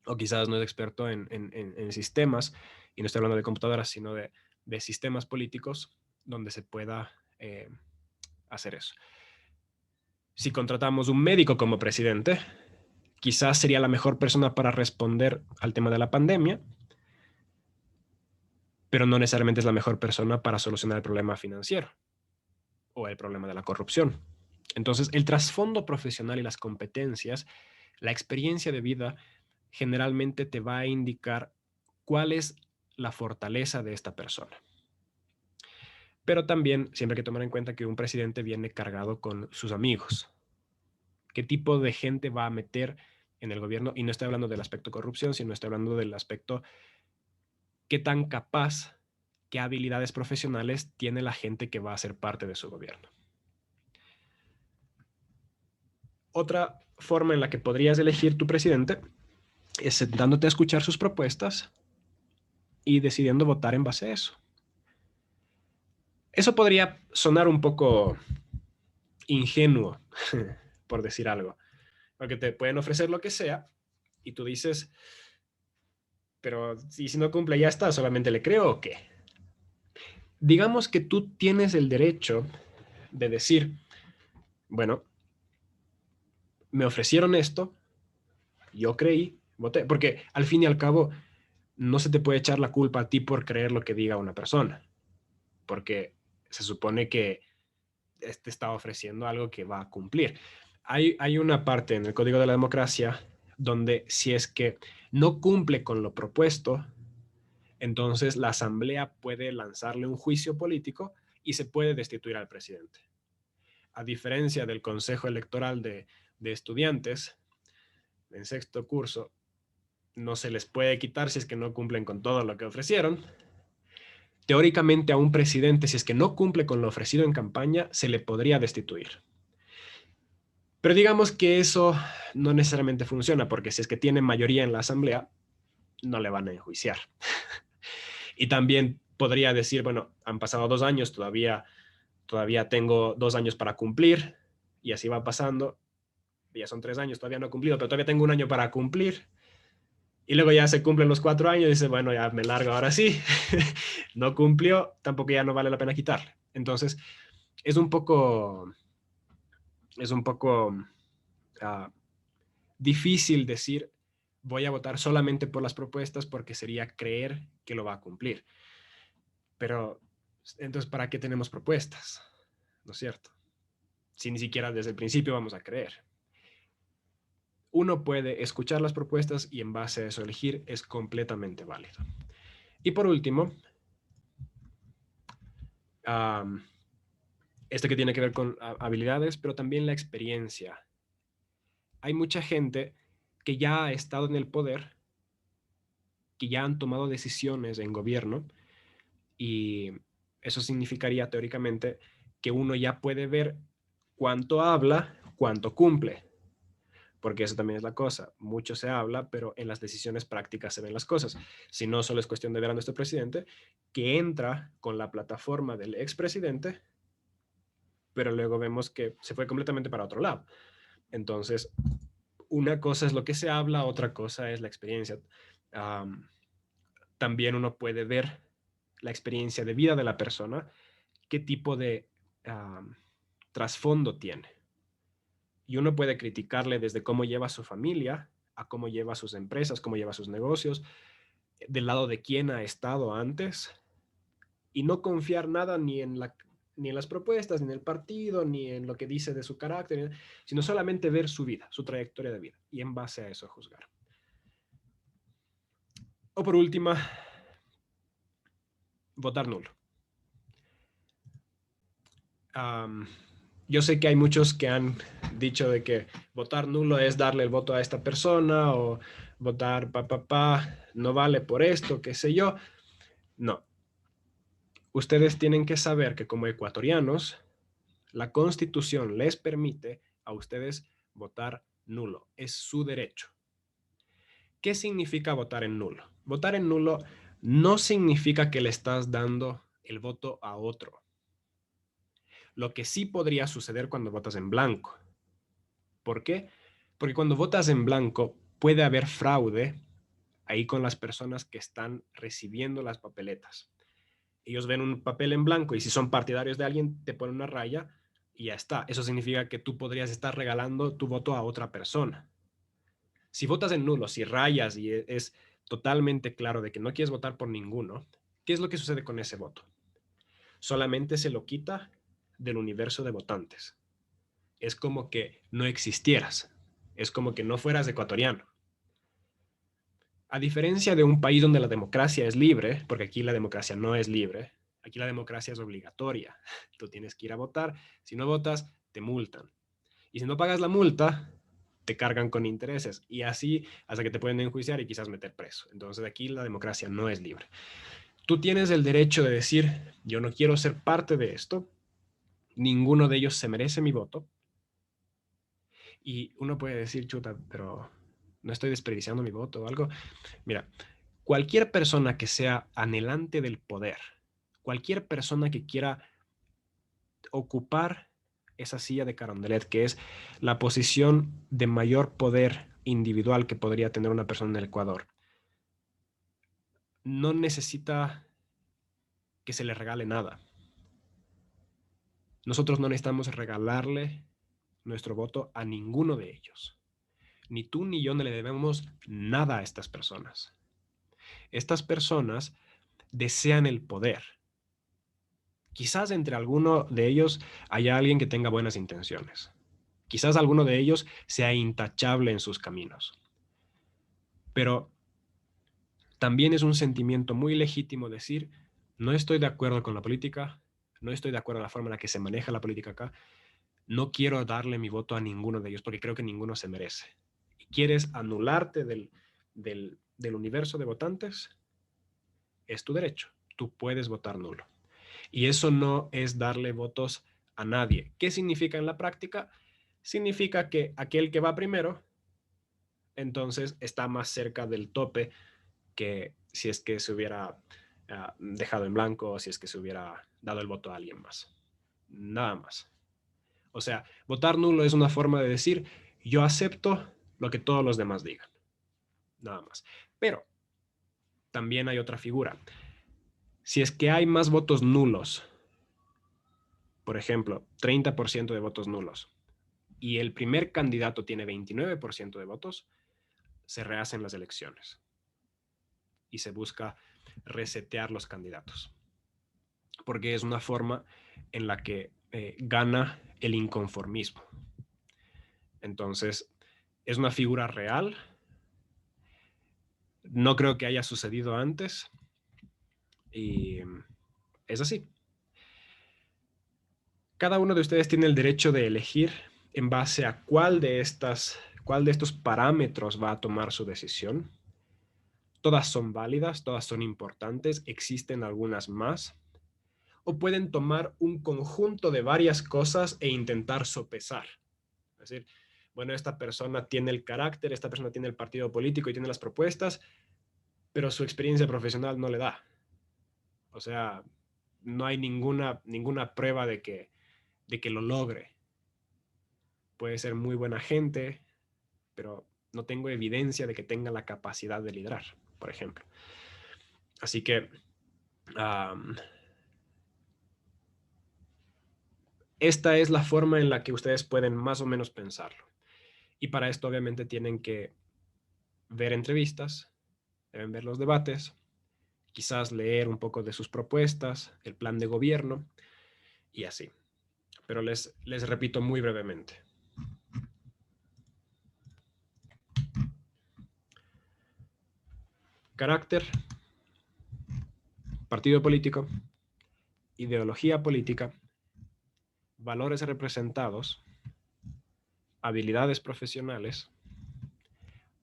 O quizás no es experto en sistemas, y no estoy hablando de computadoras, sino de sistemas políticos donde se pueda hacer eso. Si contratamos un médico como presidente, quizás sería la mejor persona para responder al tema de la pandemia, pero no necesariamente es la mejor persona para solucionar el problema financiero o el problema de la corrupción. Entonces, el trasfondo profesional y las competencias, la experiencia de vida, generalmente te va a indicar cuál es la fortaleza de esta persona. Pero también siempre hay que tomar en cuenta que un presidente viene cargado con sus amigos. ¿Qué tipo de gente va a meter en el gobierno? Y no estoy hablando del aspecto corrupción, sino estoy hablando del aspecto qué tan capaz, qué habilidades profesionales tiene la gente que va a ser parte de su gobierno. Otra forma en la que podrías elegir tu presidente es sentándote a escuchar sus propuestas y decidiendo votar en base a eso. Eso podría sonar un poco ingenuo, por decir algo, porque te pueden ofrecer lo que sea y tú dices, pero si no cumple ya está, solamente le creo o qué. Digamos que tú tienes el derecho de decir, bueno, me ofrecieron esto, yo creí, voté, porque al fin y al cabo no se te puede echar la culpa a ti por creer lo que diga una persona, porque se supone que te está ofreciendo algo que va a cumplir. Hay una parte en el Código de la Democracia donde si es que no cumple con lo propuesto, entonces la Asamblea puede lanzarle un juicio político y se puede destituir al presidente. A diferencia del Consejo Electoral de Estudiantes, en sexto curso, no se les puede quitar si es que no cumplen con todo lo que ofrecieron. Teóricamente a un presidente, si es que no cumple con lo ofrecido en campaña, se le podría destituir. Pero digamos que eso no necesariamente funciona, porque si es que tiene mayoría en la asamblea, no le van a enjuiciar. Y también podría decir, bueno, han pasado 2 años, todavía tengo 2 años para cumplir, y así va pasando, ya son 3 años, todavía no he cumplido, pero todavía tengo 1 año para cumplir, y luego ya se cumplen los 4 años y dice, bueno, ya me largo ahora sí, no cumplió, tampoco ya no vale la pena quitarle. Entonces, es un poco uh, difícil decir voy a votar solamente por las propuestas porque sería creer que lo va a cumplir. Pero entonces, ¿para qué tenemos propuestas? ¿No es cierto? Si ni siquiera desde el principio vamos a creer. Uno puede escuchar las propuestas y en base a eso elegir, es completamente válido. Y por último, este que tiene que ver con habilidades, pero también la experiencia. Hay mucha gente que ya ha estado en el poder, que ya han tomado decisiones en gobierno, y eso significaría teóricamente que uno ya puede ver cuánto habla, cuánto cumple, porque eso también es la cosa. Mucho se habla, pero en las decisiones prácticas se ven las cosas. Si no, solo es cuestión de ver a nuestro presidente, que entra con la plataforma del expresidente, pero luego vemos que se fue completamente para otro lado. Entonces, una cosa es lo que se habla, otra cosa es la experiencia. Am, También uno puede ver la experiencia de vida de la persona, qué tipo de trasfondo tiene. Y uno puede criticarle desde cómo lleva su familia, a cómo lleva sus empresas, cómo lleva sus negocios, del lado de quién ha estado antes, y no confiar nada ni en las propuestas, ni en el partido, ni en lo que dice de su carácter, sino solamente ver su vida, su trayectoria de vida, y en base a eso juzgar. O por última, votar nulo. Um, yo sé que hay muchos que han dicho de que votar nulo es darle el voto a esta persona o votar no vale por esto, qué sé yo. No. Ustedes tienen que saber que como ecuatorianos, la Constitución les permite a ustedes votar nulo. Es su derecho. ¿Qué significa votar en nulo? Votar en nulo no significa que le estás dando el voto a otro. Lo que sí podría suceder cuando votas en blanco. ¿Por qué? Porque cuando votas en blanco puede haber fraude ahí con las personas que están recibiendo las papeletas. Ellos ven un papel en blanco y si son partidarios de alguien te ponen una raya y ya está. Eso significa que tú podrías estar regalando tu voto a otra persona. Si votas en nulo, si rayas y es totalmente claro de que no quieres votar por ninguno, ¿qué es lo que sucede con ese voto? Solamente se lo quita del universo de votantes. Es como que no existieras. Es como que no fueras ecuatoriano. A diferencia de un país donde la democracia es libre, porque aquí la democracia no es libre, aquí la democracia es obligatoria. Tú tienes que ir a votar. Si no votas, te multan. Y si no pagas la multa, te cargan con intereses. Y así hasta que te pueden enjuiciar y quizás meter preso. Entonces aquí la democracia no es libre. Tú tienes el derecho de decir, yo no quiero ser parte de esto. Ninguno de ellos se merece mi voto. Y uno puede decir, chuta, pero no estoy desperdiciando mi voto o algo. Mira, cualquier persona que sea anhelante del poder, cualquier persona que quiera ocupar esa silla de Carondelet, que es la posición de mayor poder individual que podría tener una persona en el Ecuador, no necesita que se le regale nada. Nosotros no necesitamos regalarle nuestro voto a ninguno de ellos. Ni tú ni yo no le debemos nada a estas personas. Estas personas desean el poder. Quizás entre alguno de ellos haya alguien que tenga buenas intenciones. Quizás alguno de ellos sea intachable en sus caminos. Pero también es un sentimiento muy legítimo decir, no estoy de acuerdo con la política, no estoy de acuerdo con la forma en la que se maneja la política acá, no quiero darle mi voto a ninguno de ellos porque creo que ninguno se merece. Y quieres anularte del universo de votantes, es tu derecho, tú puedes votar nulo. Y eso no es darle votos a nadie. ¿Qué significa en la práctica? Significa que aquel que va primero, entonces está más cerca del tope que si es que se hubiera dejado en blanco o si es que se hubiera dado el voto a alguien más. Nada más. O sea, votar nulo es una forma de decir, yo acepto lo que todos los demás digan. Nada más. Pero también hay otra figura. Si es que hay más votos nulos, por ejemplo, 30% de votos nulos, y el primer candidato tiene 29% de votos, se rehacen las elecciones y se busca resetear los candidatos, porque es una forma en la que gana el inconformismo. Entonces, es una figura real. No creo que haya sucedido antes y es así. Cada uno de ustedes tiene el derecho de elegir en base a cuál de estos parámetros va a tomar su decisión. Todas son válidas, todas son importantes, existen algunas más, o pueden tomar un conjunto de varias cosas e intentar sopesar. Es decir, bueno, esta persona tiene el carácter, esta persona tiene el partido político y tiene las propuestas, pero su experiencia profesional no le da. O sea, no hay ninguna prueba de que lo logre. Puede ser muy buena gente, pero no tengo evidencia de que tenga la capacidad de liderar, por ejemplo. Así que esta es la forma en la que ustedes pueden más o menos pensarlo. Y para esto obviamente tienen que ver entrevistas, deben ver los debates, quizás leer un poco de sus propuestas, el plan de gobierno y así. Pero les repito muy brevemente. Carácter, partido político, ideología política, valores representados, habilidades profesionales,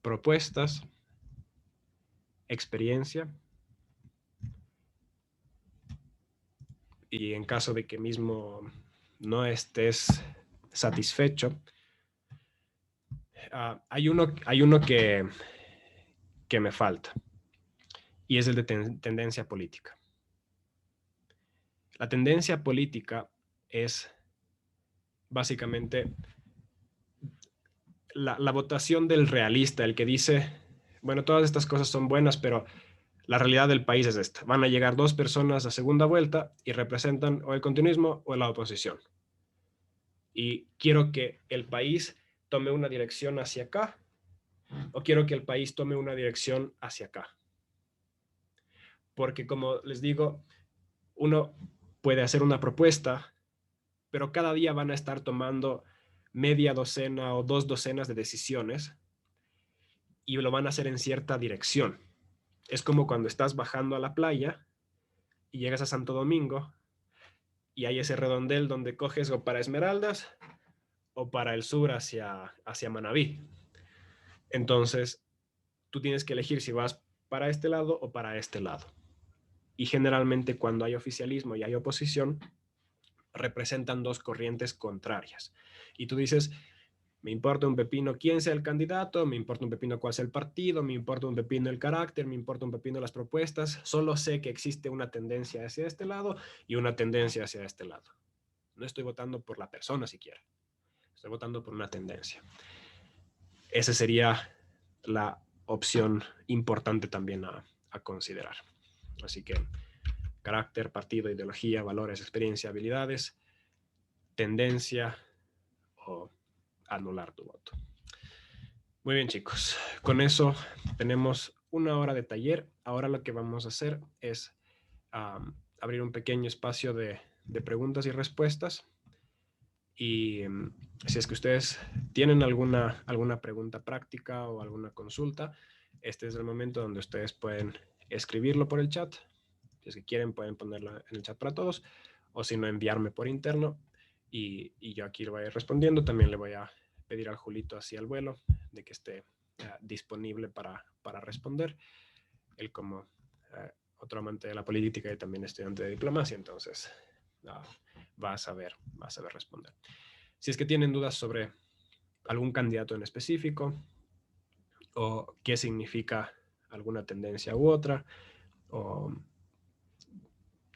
propuestas, experiencia, y en caso de que mismo no estés satisfecho, hay uno que me falta, y es el de tendencia política. La tendencia política es básicamente la votación del realista, el que dice, bueno, todas estas cosas son buenas, pero la realidad del país es esta. Van a llegar dos personas a segunda vuelta y representan o el continuismo o la oposición. Y quiero que el país tome una dirección hacia acá o quiero que el país tome una dirección hacia acá. Porque como les digo, uno puede hacer una propuesta, pero cada día van a estar tomando media docena o 2 docenas de decisiones y lo van a hacer en cierta dirección. Es como cuando estás bajando a la playa y llegas a Santo Domingo y hay ese redondel donde coges o para Esmeraldas o para el sur hacia Manabí. Entonces, tú tienes que elegir si vas para este lado o para este lado. Y generalmente cuando hay oficialismo y hay oposición, representan dos corrientes contrarias. Y tú dices, me importa un pepino quién sea el candidato, me importa un pepino cuál sea el partido, me importa un pepino el carácter, me importa un pepino las propuestas, solo sé que existe una tendencia hacia este lado y una tendencia hacia este lado. No estoy votando por la persona siquiera, estoy votando por una tendencia. Esa sería la opción importante también a considerar. Así que carácter, partido, ideología, valores, experiencia, habilidades, tendencia o anular tu voto. Muy bien, chicos. Con eso tenemos 1 hora de taller. Ahora lo que vamos a hacer es abrir un pequeño espacio de preguntas y respuestas. Y si es que ustedes tienen alguna pregunta práctica o alguna consulta, este es el momento donde ustedes pueden escribirlo por el chat. Si es que quieren, pueden ponerlo en el chat para todos, o si no, enviarme por interno y yo aquí lo voy a ir respondiendo. También le voy a pedir al Julito así al vuelo de que esté disponible para responder. Él como otro amante de la política y también estudiante de diplomacia, entonces va a saber responder. Si es que tienen dudas sobre algún candidato en específico o qué significa alguna tendencia u otra, o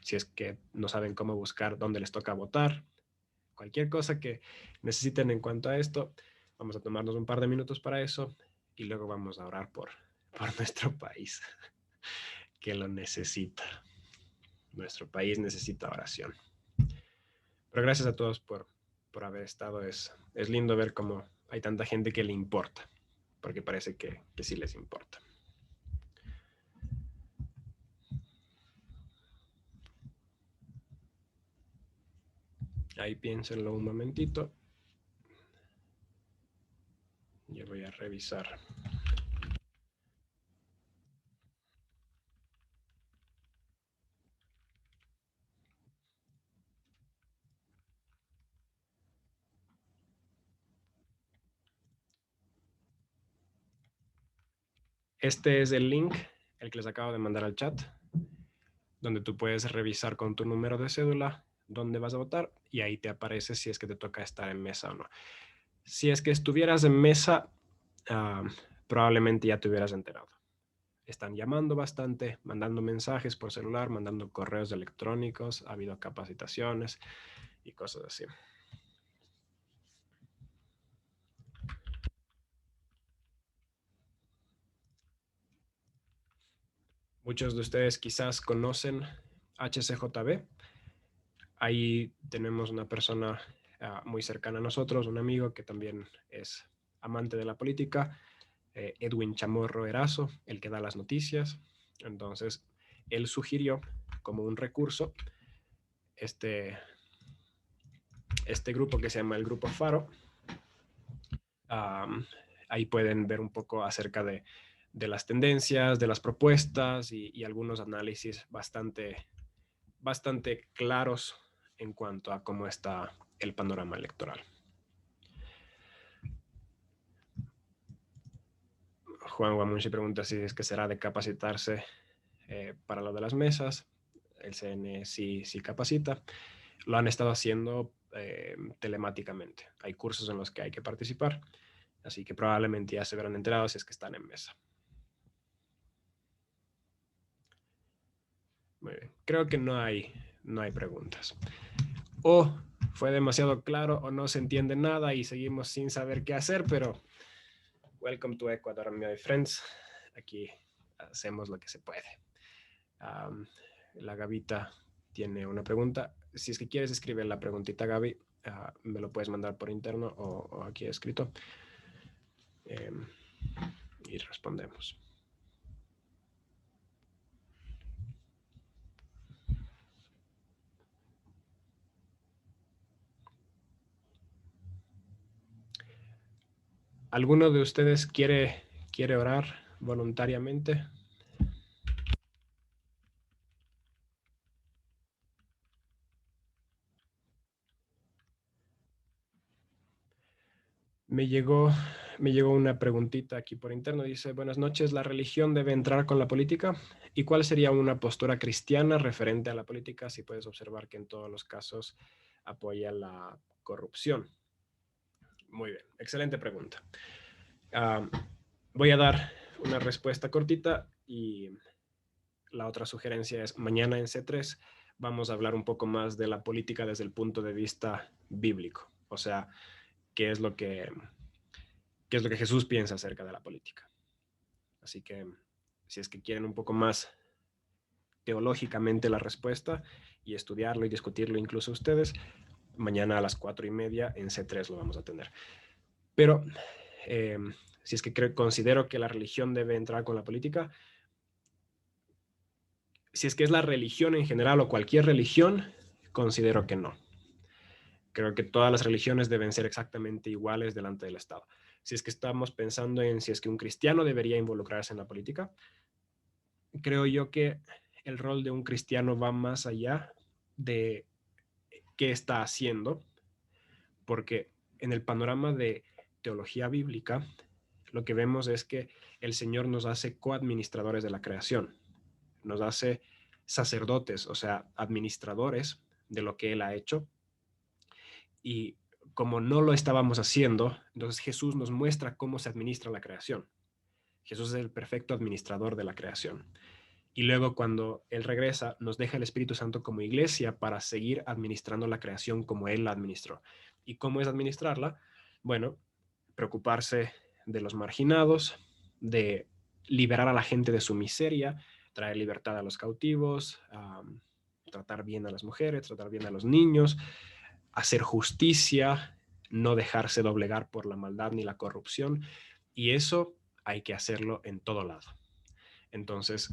si es que no saben cómo buscar dónde les toca votar, cualquier cosa que necesiten en cuanto a esto, vamos a tomarnos un par de minutos para eso y luego vamos a orar por nuestro país, que lo necesita. Nuestro país necesita oración. Pero gracias a todos por haber estado. Es lindo ver cómo hay tanta gente que le importa, porque parece que sí les importa. Ahí piénsenlo un momentito. Yo voy a revisar. Este es el link, el que les acabo de mandar al chat, donde tú puedes revisar con tu número de cédula dónde vas a votar y ahí te aparece si es que te toca estar en mesa o no. Si es que estuvieras en mesa, probablemente ya te hubieras enterado. Están llamando bastante, mandando mensajes por celular, mandando correos electrónicos, ha habido capacitaciones y cosas así. Muchos de ustedes quizás conocen HCJB. Ahí tenemos una persona muy cercana a nosotros, un amigo que también es amante de la política, Edwin Chamorro Erazo, el que da las noticias. Entonces, él sugirió como un recurso este, este grupo que se llama el Grupo Faro. Ahí pueden ver un poco acerca de las tendencias, de las propuestas y algunos análisis bastante claros en cuanto a cómo está el panorama electoral. Juan Guamunchi pregunta si es que será de capacitarse para lo de las mesas. El CNE sí capacita. Lo han estado haciendo telemáticamente. Hay cursos en los que hay que participar, así que probablemente ya se verán enterados si es que están en mesa. Muy bien. Creo que no hay preguntas. O fue demasiado claro o no se entiende nada y seguimos sin saber qué hacer, pero welcome to Ecuador, my friends. Aquí hacemos lo que se puede. La Gavita tiene una pregunta. Si es que quieres escribir la preguntita, Gaby, me lo puedes mandar por interno o aquí escrito. Y respondemos. ¿Alguno de ustedes quiere orar voluntariamente? Me llegó una preguntita aquí por interno. Dice, buenas noches, ¿la religión debe entrar con la política? ¿Y cuál sería una postura cristiana referente a la política? Si puedes observar que en todos los casos apoya la corrupción. Muy bien, excelente pregunta. Voy a dar una respuesta cortita y la otra sugerencia es mañana en C3 vamos a hablar un poco más de la política desde el punto de vista bíblico. O sea, qué es lo que Jesús piensa acerca de la política. Así que si es que quieren un poco más teológicamente la respuesta y estudiarlo y discutirlo incluso ustedes, mañana a las 4:30 en C3 lo vamos a tener. Pero si es que considero que la religión debe entrar con la política, si es que es la religión en general o cualquier religión, considero que no. Creo que todas las religiones deben ser exactamente iguales delante del Estado. Si es que estamos pensando en si es que un cristiano debería involucrarse en la política, creo yo que el rol de un cristiano va más allá de qué está haciendo, porque en el panorama de teología bíblica, lo que vemos es que el Señor nos hace coadministradores de la creación, nos hace sacerdotes, o sea, administradores de lo que Él ha hecho. Y como no lo estábamos haciendo, entonces Jesús nos muestra cómo se administra la creación. Jesús es el perfecto administrador de la creación. Y luego cuando Él regresa, nos deja el Espíritu Santo como iglesia para seguir administrando la creación como Él la administró. ¿Y cómo es administrarla? Bueno, preocuparse de los marginados, de liberar a la gente de su miseria, traer libertad a los cautivos, tratar bien a las mujeres, tratar bien a los niños, hacer justicia, no dejarse doblegar por la maldad ni la corrupción. Y eso hay que hacerlo en todo lado. Entonces,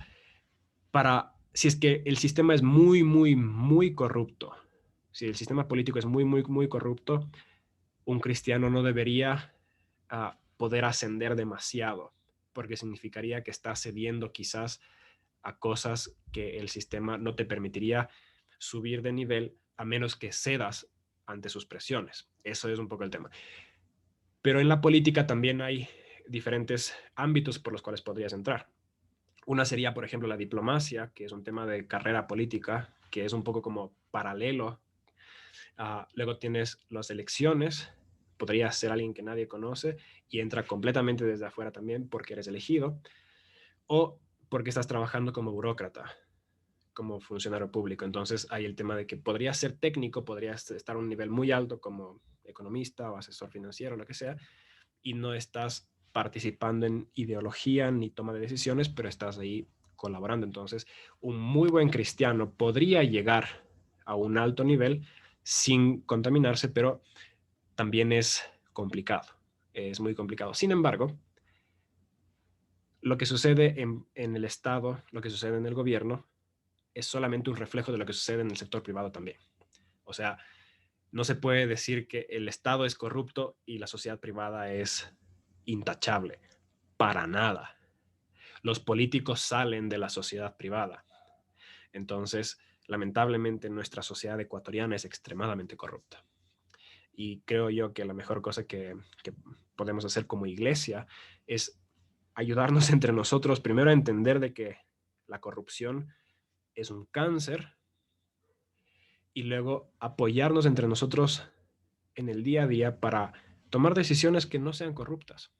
si es que el sistema es muy corrupto, si el sistema político es muy corrupto, un cristiano no debería poder ascender demasiado, porque significaría que está cediendo quizás a cosas que el sistema no te permitiría subir de nivel a menos que cedas ante sus presiones. Eso es un poco el tema. Pero en la política también hay diferentes ámbitos por los cuales podrías entrar. Una sería, por ejemplo, la diplomacia, que es un tema de carrera política, que es un poco como paralelo. Luego tienes las elecciones, podría ser alguien que nadie conoce y entra completamente desde afuera también porque eres elegido o porque estás trabajando como burócrata, como funcionario público. Entonces hay el tema de que podrías ser técnico, podrías estar a un nivel muy alto como economista o asesor financiero, lo que sea, y no estás participando en ideología ni toma de decisiones, pero estás ahí colaborando. Entonces, un muy buen cristiano podría llegar a un alto nivel sin contaminarse, pero también es complicado, es muy complicado. Sin embargo, lo que sucede en el Estado, lo que sucede en el gobierno, es solamente un reflejo de lo que sucede en el sector privado también. O sea, no se puede decir que el Estado es corrupto y la sociedad privada es intachable. Para nada. Los políticos salen de la sociedad privada. Entonces, lamentablemente, nuestra sociedad ecuatoriana es extremadamente corrupta. Y creo yo que la mejor cosa que podemos hacer como iglesia es ayudarnos entre nosotros, primero a entender de que la corrupción es un cáncer y luego apoyarnos entre nosotros en el día a día para tomar decisiones que no sean corruptas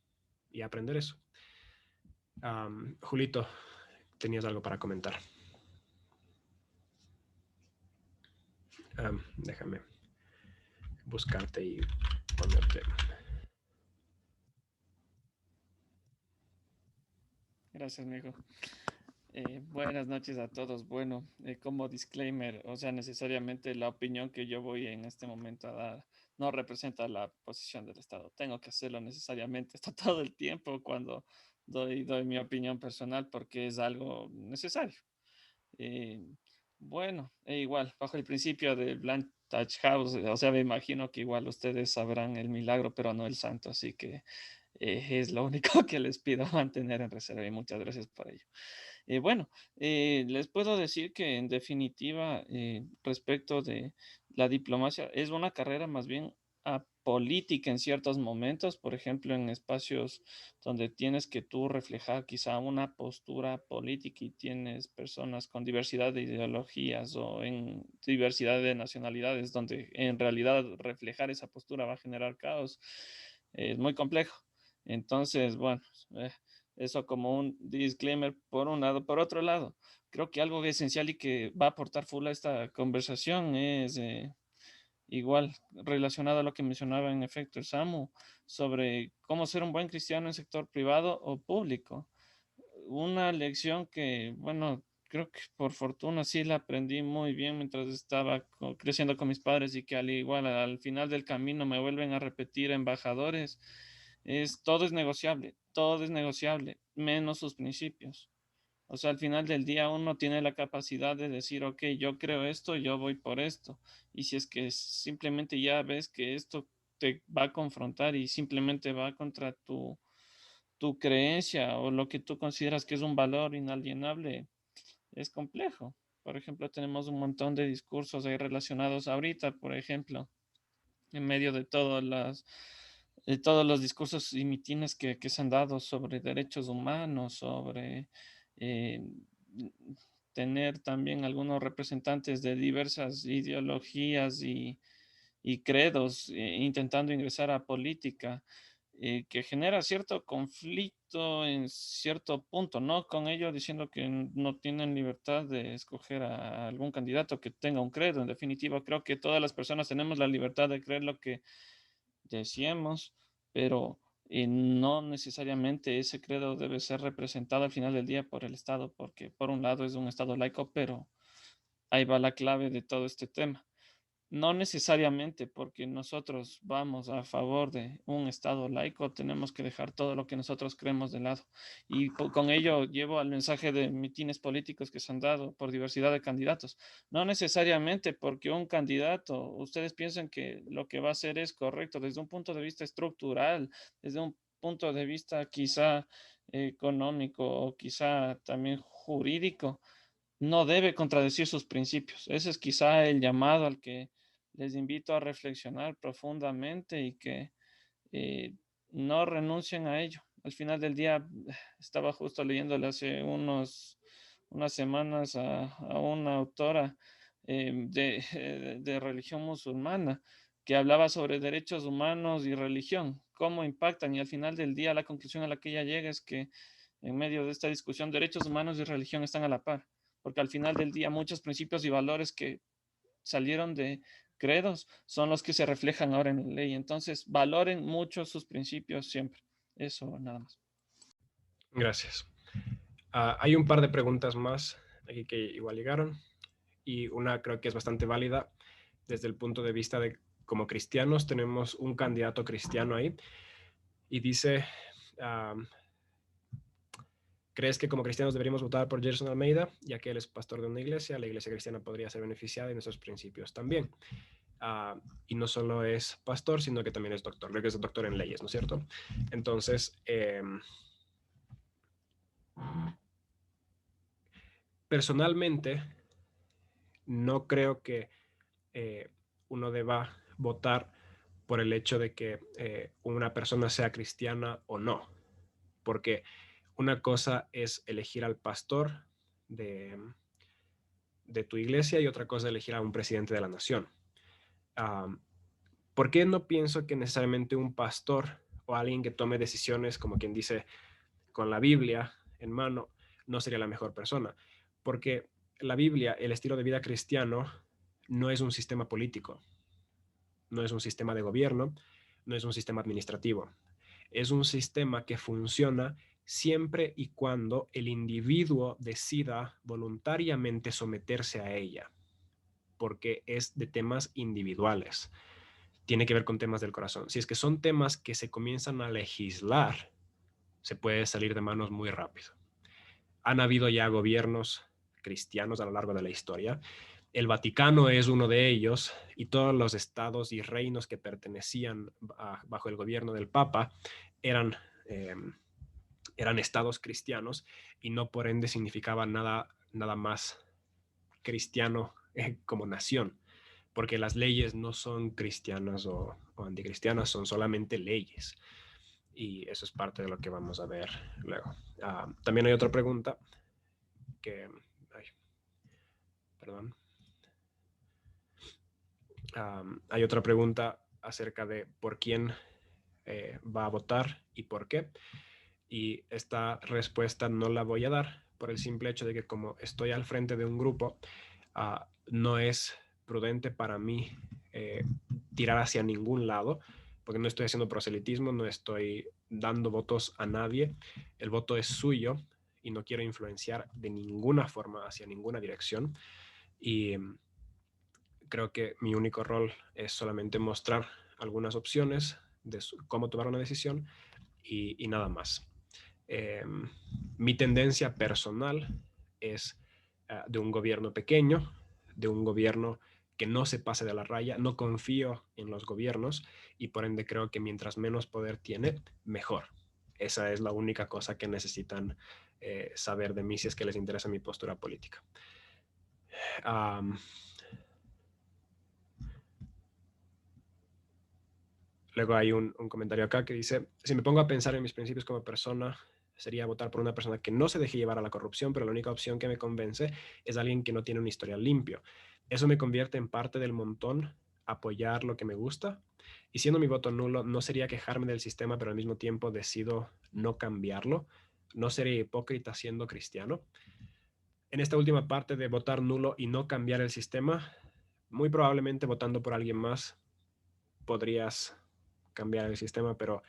y aprender eso. Julito, tenías algo para comentar. Déjame buscarte y ponerte. Gracias, mijo. Buenas noches a todos. Bueno, como disclaimer, o sea, necesariamente la opinión que yo voy en este momento a dar no representa la posición del Estado. Tengo que hacerlo necesariamente, esto todo el tiempo cuando doy mi opinión personal porque es algo necesario. Eh, bueno, e igual, bajo el principio de Blind Touch House, o sea, me imagino que igual ustedes sabrán el milagro, pero no el santo, así que es lo único que les pido mantener en reserva y muchas gracias por ello. Bueno, les puedo decir que en definitiva, respecto de la diplomacia, es una carrera más bien apolítica en ciertos momentos, por ejemplo, en espacios donde tienes que tú reflejar quizá una postura política y tienes personas con diversidad de ideologías o en diversidad de nacionalidades, donde en realidad reflejar esa postura va a generar caos, es muy complejo. Entonces, bueno, eh, eso como un disclaimer por un lado. Por otro lado, creo que algo esencial y que va a aportar full a esta conversación es igual relacionado a lo que mencionaba en efecto el Samu sobre cómo ser un buen cristiano en sector privado o público. Una lección que, bueno, creo que por fortuna sí la aprendí muy bien mientras estaba creciendo con mis padres y que al igual al final del camino me vuelven a repetir embajadores, es todo es negociable, menos sus principios. O sea, al final del día uno tiene la capacidad de decir, ok, yo creo esto, yo voy por esto. Y si es que simplemente ya ves que esto te va a confrontar y simplemente va contra tu creencia o lo que tú consideras que es un valor inalienable, es complejo. Por ejemplo, tenemos un montón de discursos ahí relacionados ahorita, por ejemplo, en medio de todos los discursos y mitines que se han dado sobre derechos humanos, sobre eh, tener también algunos representantes de diversas ideologías y credos intentando ingresar a política, que genera cierto conflicto en cierto punto, ¿no? Con ello diciendo que no tienen libertad de escoger a algún candidato que tenga un credo. En definitiva, creo que todas las personas tenemos la libertad de creer lo que decíamos, pero no necesariamente ese credo debe ser representado al final del día por el Estado, porque por un lado es un Estado laico, pero ahí va la clave de todo este tema. No necesariamente porque nosotros vamos a favor de un Estado laico, tenemos que dejar todo lo que nosotros creemos de lado. Y con ello llevo al mensaje de mitines políticos que se han dado por diversidad de candidatos. No necesariamente porque un candidato, ustedes piensan que lo que va a hacer es correcto desde un punto de vista estructural, desde un punto de vista quizá económico o quizá también jurídico, no debe contradecir sus principios. Ese es quizá el llamado al que les invito a reflexionar profundamente y que eh, no renuncien a ello. Al final del día, estaba justo leyéndole hace unas semanas a una autora de religión musulmana que hablaba sobre derechos humanos y religión, cómo impactan y al final del día la conclusión a la que ella llega es que en medio de esta discusión derechos humanos y religión están a la par, porque al final del día muchos principios y valores que salieron de credos son los que se reflejan ahora en la ley. Entonces, valoren mucho sus principios siempre. Eso nada más. Gracias. Hay un par de preguntas más aquí que igual llegaron, y una creo que es bastante válida desde el punto de vista de como cristianos. Tenemos un candidato cristiano ahí y dice, um, ¿crees que como cristianos deberíamos votar por Gerson Almeida, ya que él es pastor de una iglesia? La iglesia cristiana podría ser beneficiada y nuestros principios también. Y no solo es pastor, sino que también es doctor. Creo que es doctor en leyes, ¿no es cierto? Entonces, personalmente, no creo que uno deba votar por el hecho de que una persona sea cristiana o no, porque una cosa es elegir al pastor de, de tu iglesia y otra cosa es elegir a un presidente de la nación. Um, ¿Por qué no pienso que necesariamente un pastor o alguien que tome decisiones, como quien dice, con la Biblia en mano, no sería la mejor persona? Porque la Biblia, el estilo de vida cristiano, no es un sistema político, no es un sistema de gobierno, no es un sistema administrativo. Es un sistema que funciona siempre y cuando el individuo decida voluntariamente someterse a ella, porque es de temas individuales. Tiene que ver con temas del corazón. Si es que son temas que se comienzan a legislar, se puede salir de manos muy rápido. Han habido ya gobiernos cristianos a lo largo de la historia. El Vaticano es uno de ellos, y todos los estados y reinos que pertenecían bajo el gobierno del Papa eran, eh, eran estados cristianos, y no por ende significaba nada más cristiano como nación, porque las leyes no son cristianas o anticristianas, son solamente leyes. Y eso es parte de lo que vamos a ver luego. También hay otra pregunta que, ay, perdón, hay otra pregunta acerca de por quién va a votar y por qué. Y esta respuesta no la voy a dar por el simple hecho de que como estoy al frente de un grupo, no es prudente para mí tirar hacia ningún lado, porque no estoy haciendo proselitismo, no estoy dando votos a nadie. El voto es suyo y no quiero influenciar de ninguna forma hacia ninguna dirección. Y creo que mi único rol es solamente mostrar algunas opciones de cómo tomar una decisión, y nada más. Mi tendencia personal es de un gobierno pequeño, de un gobierno que no se pase de la raya. No confío en los gobiernos y por ende creo que mientras menos poder tiene, mejor. Esa es la única cosa que necesitan saber de mí si es que les interesa mi postura política. Luego hay un comentario acá que dice, si me pongo a pensar en mis principios como persona, sería votar por una persona que no se deje llevar a la corrupción, pero la única opción que me convence es alguien que no tiene un historial limpio. Eso me convierte en parte del montón, apoyar lo que me gusta. Y siendo mi voto nulo, no sería quejarme del sistema, pero al mismo tiempo decido no cambiarlo. No sería hipócrita siendo cristiano. En esta última parte de votar nulo y no cambiar el sistema, muy probablemente votando por alguien más podrías cambiar el sistema, pero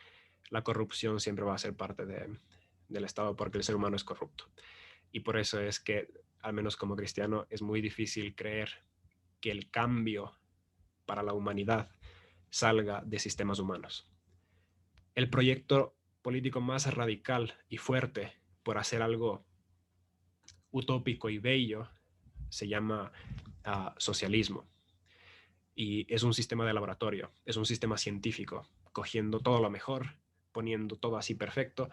la corrupción siempre va a ser parte del Estado, porque el ser humano es corrupto. Y por eso es que, al menos como cristiano, es muy difícil creer que el cambio para la humanidad salga de sistemas humanos. El proyecto político más radical y fuerte por hacer algo utópico y bello se llama socialismo. Y es un sistema de laboratorio, es un sistema científico, cogiendo todo lo mejor, poniendo todo así perfecto,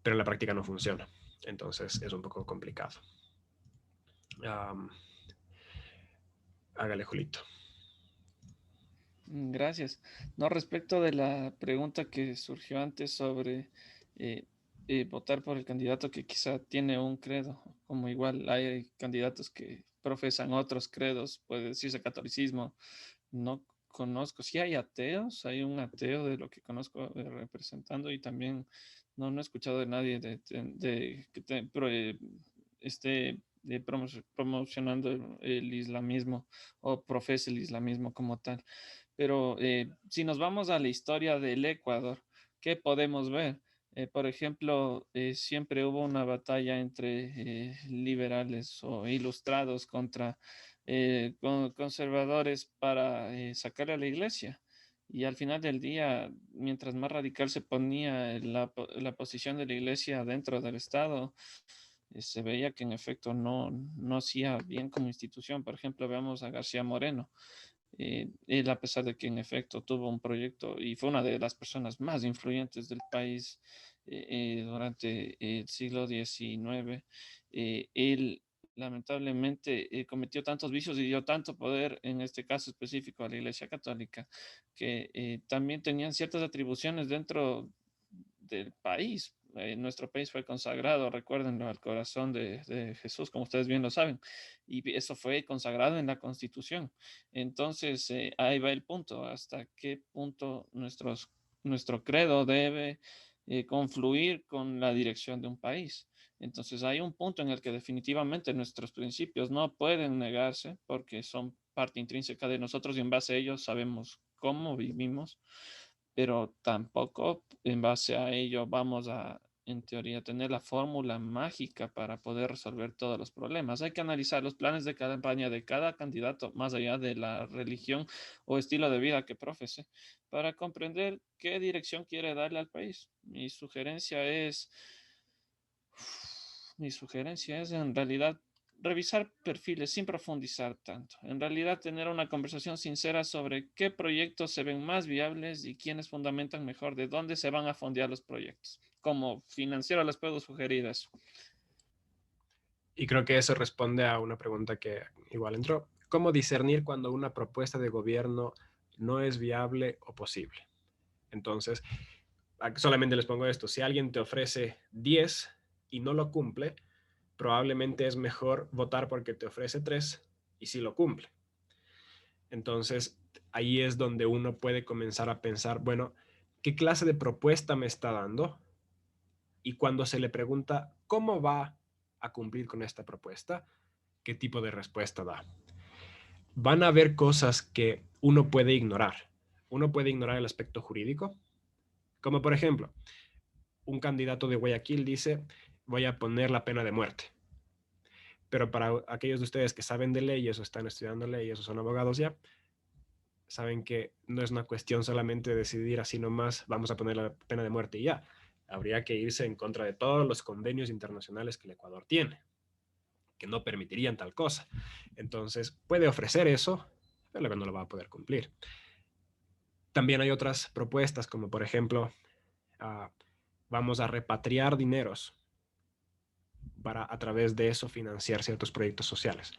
pero en la práctica no funciona. Entonces es un poco complicado. Hágale, Julito. Gracias. No, respecto de la pregunta que surgió antes sobre eh, votar por el candidato que quizá tiene un credo, como igual hay candidatos que profesan otros credos, puede decirse catolicismo, no conozco, sí hay ateos, hay un ateo de lo que conozco representando, y también no he escuchado de nadie de que esté promocionando el islamismo o profese el islamismo como tal. Pero si nos vamos a la historia del Ecuador, ¿qué podemos ver? Por ejemplo, siempre hubo una batalla entre liberales o ilustrados contra conservadores para sacar a la iglesia. Y al final del día, mientras más radical se ponía la posición de la iglesia dentro del Estado, se veía que en efecto no hacía bien como institución. Por ejemplo, veamos a García Moreno. Él, a pesar de que en efecto tuvo un proyecto y fue una de las personas más influyentes del país durante el siglo XIX, él lamentablemente cometió tantos vicios y dio tanto poder, en este caso específico a la Iglesia Católica, que también tenían ciertas atribuciones dentro del país. Nuestro país fue consagrado, recuérdenlo, al corazón de Jesús, como ustedes bien lo saben, y eso fue consagrado en la Constitución. Entonces, ahí va el punto, hasta qué punto nuestro credo debe confluir con la dirección de un país. Entonces, hay un punto en el que definitivamente nuestros principios no pueden negarse porque son parte intrínseca de nosotros y en base a ellos sabemos cómo vivimos, pero tampoco en base a ello vamos a, en teoría, tener la fórmula mágica para poder resolver todos los problemas. Hay que analizar los planes de campaña de cada candidato, más allá de la religión o estilo de vida que profese, para comprender qué dirección quiere darle al país. Mi sugerencia es en realidad revisar perfiles sin profundizar tanto. En realidad tener una conversación sincera sobre qué proyectos se ven más viables y quiénes fundamentan mejor de dónde se van a fondear los proyectos. Como financiero les puedo sugerir eso. Y creo que eso responde a una pregunta que igual entró. ¿Cómo discernir cuando una propuesta de gobierno no es viable o posible? Entonces, solamente les pongo esto. Si alguien te ofrece 10 y no lo cumple, probablemente es mejor votar porque te ofrece 3 y si lo cumple. Entonces, ahí es donde uno puede comenzar a pensar, bueno, ¿qué clase de propuesta me está dando? Y cuando se le pregunta cómo va a cumplir con esta propuesta, ¿qué tipo de respuesta da? Van a haber cosas que uno puede ignorar. Uno puede ignorar el aspecto jurídico, como por ejemplo, un candidato de Guayaquil dice, voy a poner la pena de muerte. Pero para aquellos de ustedes que saben de leyes o están estudiando leyes o son abogados ya, saben que no es una cuestión solamente de decidir así nomás, vamos a poner la pena de muerte y ya. Habría que irse en contra de todos los convenios internacionales que el Ecuador tiene, que no permitirían tal cosa. Entonces, puede ofrecer eso, pero luego no lo va a poder cumplir. También hay otras propuestas, como por ejemplo, vamos a repatriar dineros para a través de eso financiar ciertos proyectos sociales.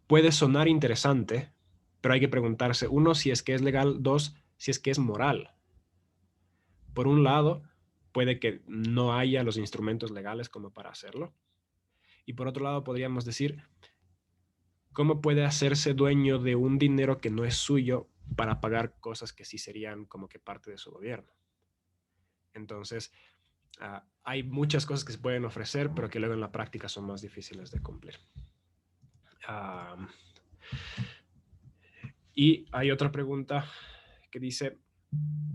Puede sonar interesante, pero hay que preguntarse, uno, si es que es legal, dos, si es que es moral. Por un lado, puede que no haya los instrumentos legales como para hacerlo. Y por otro lado, podríamos decir, ¿cómo puede hacerse dueño de un dinero que no es suyo para pagar cosas que sí serían como que parte de su gobierno? Entonces, hay muchas cosas que se pueden ofrecer, pero que luego en la práctica son más difíciles de cumplir. Y hay otra pregunta que dice,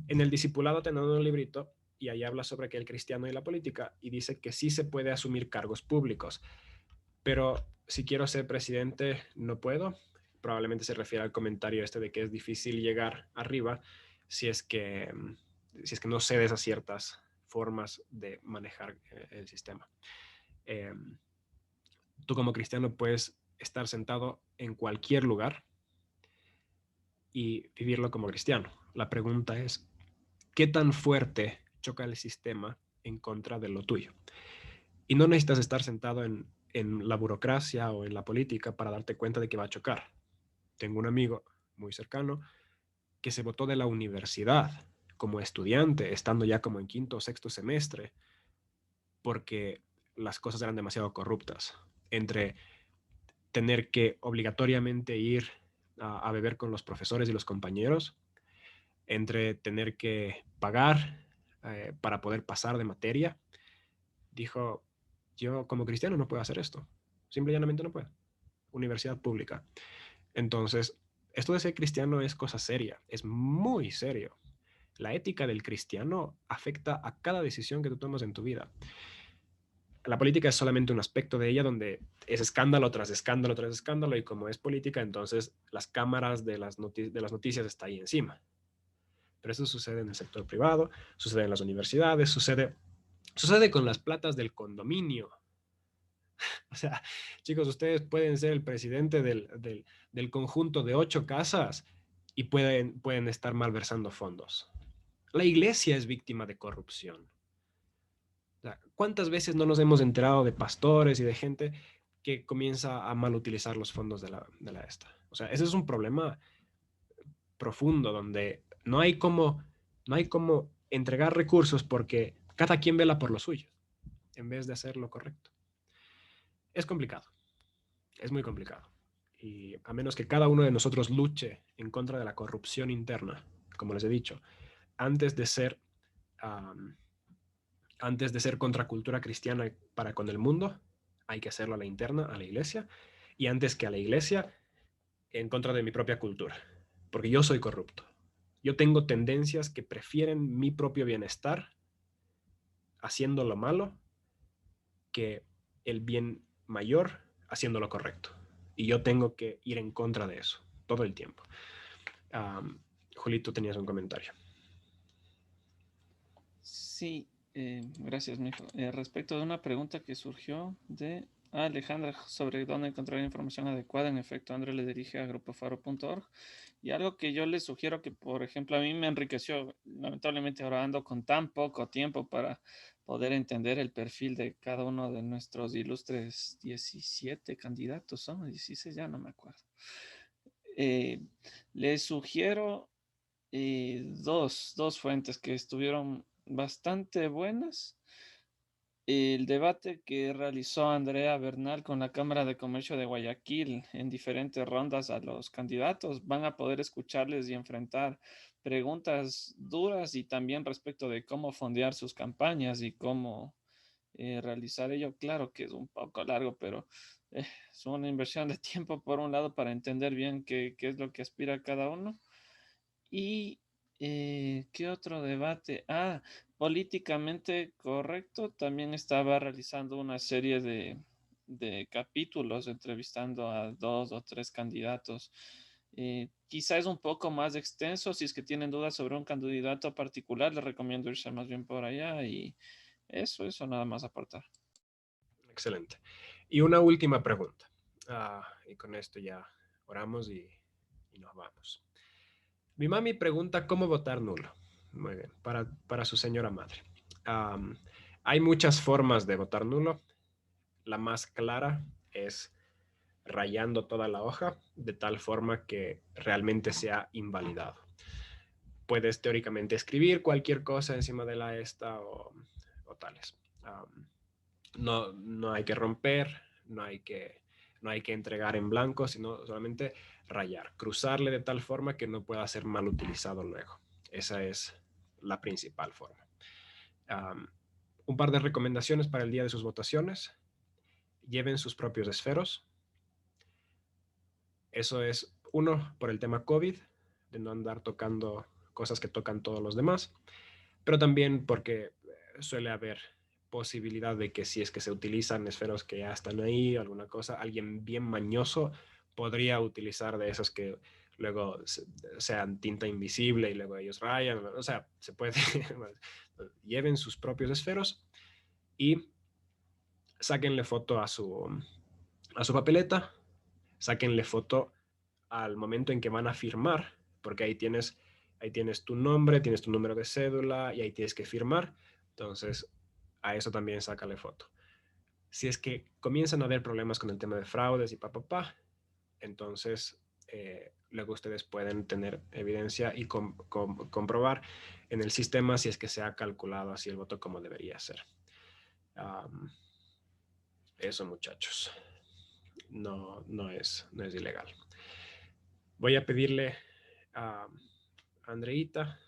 en el discipulado tenemos un librito y ahí habla sobre que el cristiano y la política y dice que sí se puede asumir cargos públicos, pero si quiero ser presidente no puedo. Probablemente se refiere al comentario este de que es difícil llegar arriba si es que, si es que no cedes a ciertas formas de manejar el sistema. Tú como cristiano puedes estar sentado en cualquier lugar y vivirlo como cristiano. La pregunta es, ¿qué tan fuerte choca el sistema en contra de lo tuyo? Y no necesitas estar sentado en la burocracia o en la política para darte cuenta de que va a chocar. Tengo un amigo muy cercano que se botó de la universidad como estudiante, estando ya como en quinto o sexto semestre, porque las cosas eran demasiado corruptas. Entre tener que obligatoriamente ir a beber con los profesores y los compañeros, entre tener que pagar para poder pasar de materia, dijo, yo como cristiano no puedo hacer esto. Simple y llanamente no puedo. Universidad pública. Entonces, esto de ser cristiano es cosa seria, es muy serio. La ética del cristiano afecta a cada decisión que tú tomas en tu vida. La política es solamente un aspecto de ella donde es escándalo tras escándalo tras escándalo, y como es política, entonces las cámaras de las noticias están ahí encima. Pero eso sucede en el sector privado, sucede en las universidades, sucede con las platas del condominio. O sea, chicos, ustedes pueden ser el presidente del conjunto de 8 casas y pueden estar malversando fondos. La iglesia es víctima de corrupción. O sea, ¿cuántas veces no nos hemos enterado de pastores y de gente que comienza a mal utilizar los fondos de la esta? O sea, ese es un problema profundo donde no hay como entregar recursos porque cada quien vela por lo suyo en vez de hacer lo correcto. Es complicado, es muy complicado. Y a menos que cada uno de nosotros luche en contra de la corrupción interna, como les he dicho, antes de ser, um, antes de ser contracultura cristiana para con el mundo, hay que hacerlo a la interna, a la iglesia, y antes que a la iglesia, en contra de mi propia cultura, porque yo soy corrupto. Yo tengo tendencias que prefieren mi propio bienestar haciendo lo malo que el bien mayor haciendo lo correcto. Y yo tengo que ir en contra de eso todo el tiempo. Julito, tenías un comentario. Sí, gracias, mijo. Respecto de una pregunta que surgió de Alejandra sobre dónde encontrar información adecuada, en efecto, André le dirige a grupofaro.org. Y algo que yo les sugiero que, por ejemplo, a mí me enriqueció, lamentablemente ahora ando con tan poco tiempo para poder entender el perfil de cada uno de nuestros ilustres 17 candidatos, son 16, ya no me acuerdo. Eh, Les sugiero dos fuentes que estuvieron bastante buenas. El debate que realizó Andrea Bernal con la Cámara de Comercio de Guayaquil en diferentes rondas a los candidatos, van a poder escucharles y enfrentar preguntas duras y también respecto de cómo fondear sus campañas y cómo realizar ello. Claro que es un poco largo, pero es una inversión de tiempo por un lado para entender bien qué es lo que aspira cada uno. ¿Y qué otro debate? Ah, políticamente correcto. También estaba realizando una serie de capítulos entrevistando a dos o tres candidatos. Quizá es un poco más extenso. Si es que tienen dudas sobre un candidato particular, les recomiendo irse más bien por allá. Y eso nada más aportar. Excelente. Y una última pregunta. Y con esto ya oramos y nos vamos. Mi mami pregunta cómo votar nulo. Muy bien, para su señora madre. Um, Hay muchas formas de votar nulo. La más clara es rayando toda la hoja de tal forma que realmente sea invalidado. Puedes teóricamente escribir cualquier cosa encima de la esta o tales. No hay que romper, no hay que entregar en blanco, sino solamente rayar, cruzarle de tal forma que no pueda ser mal utilizado luego. Esa es la principal forma. Un par de recomendaciones para el día de sus votaciones. Lleven sus propios esferos. Eso es, uno, por el tema COVID, de no andar tocando cosas que tocan todos los demás, pero también porque suele haber posibilidad de que si es que se utilizan esferos que ya están ahí, alguna cosa, alguien bien mañoso podría utilizar de esos que luego sean tinta invisible y luego ellos rayan, o sea, se puede, lleven sus propios esferos y sáquenle foto a su papeleta, sáquenle foto al momento en que van a firmar, porque ahí tienes tu nombre, tienes tu número de cédula y ahí tienes que firmar. Entonces, a eso también sácale foto. Si es que comienzan a haber problemas con el tema de fraudes y entonces luego ustedes pueden tener evidencia y comprobar en el sistema si es que se ha calculado así el voto como debería ser. Eso, muchachos, no es ilegal. Voy a pedirle a Andreita,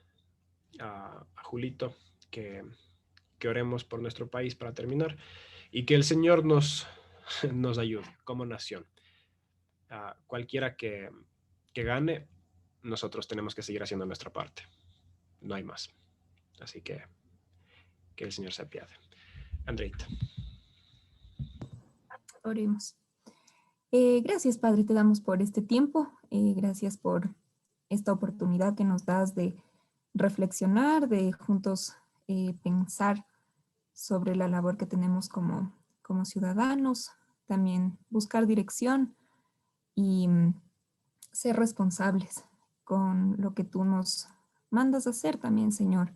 a Julito, que oremos por nuestro país para terminar y que el Señor nos ayude como nación. Cualquiera que gane, nosotros tenemos que seguir haciendo nuestra parte. no hay más. Así que el Señor se apiade. Andreita. Oremos. Gracias, Padre, te damos por este tiempo. Gracias por esta oportunidad que nos das de reflexionar, de juntos pensar sobre la labor que tenemos como ciudadanos, también buscar dirección y ser responsables con lo que tú nos mandas a hacer también, Señor,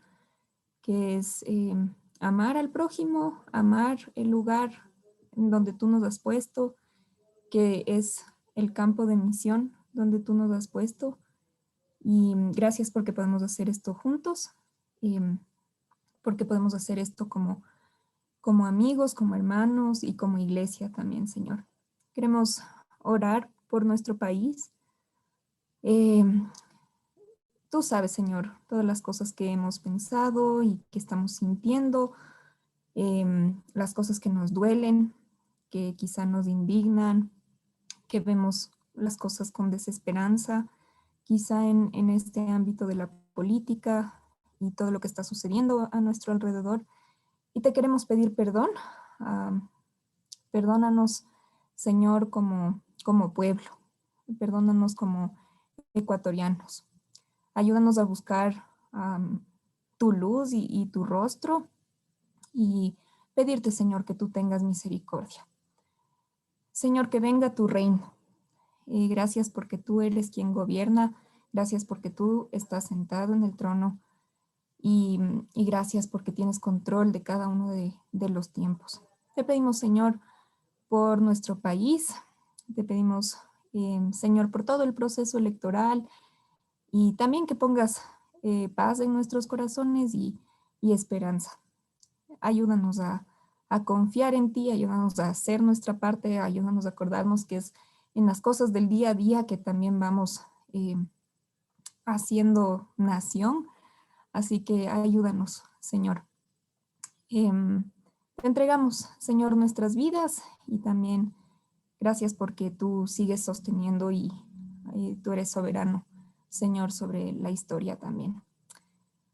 que es amar al prójimo, amar el lugar en donde tú nos has puesto, que es el campo de misión donde tú nos has puesto. Y gracias porque podemos hacer esto juntos, porque podemos hacer esto como amigos, como hermanos y como iglesia también, Señor. Queremos orar por nuestro país. Eh, Tú sabes, Señor, todas las cosas que hemos pensado y que estamos sintiendo, las cosas que nos duelen, que quizá nos indignan, que vemos las cosas con desesperanza, quizá en este ámbito de la política y todo lo que está sucediendo a nuestro alrededor. Y te queremos pedir perdón. Perdónanos, Señor, como pueblo. Perdónanos como ecuatorianos. Ayúdanos a buscar tu luz y tu rostro y pedirte, Señor, que tú tengas misericordia. Señor, que venga tu reino. Gracias porque tú eres quien gobierna. Gracias porque tú estás sentado en el trono. Y gracias porque tienes control de cada uno de los tiempos. Te pedimos, Señor, por nuestro país. Te pedimos, Señor, por todo el proceso electoral y también que pongas paz en nuestros corazones y esperanza. Ayúdanos a confiar en ti, ayúdanos a hacer nuestra parte, ayúdanos a acordarnos que es en las cosas del día a día que también vamos haciendo nación. Así que ayúdanos, Señor. Te entregamos, Señor, nuestras vidas y también gracias porque tú sigues sosteniendo y tú eres soberano, Señor, sobre la historia también.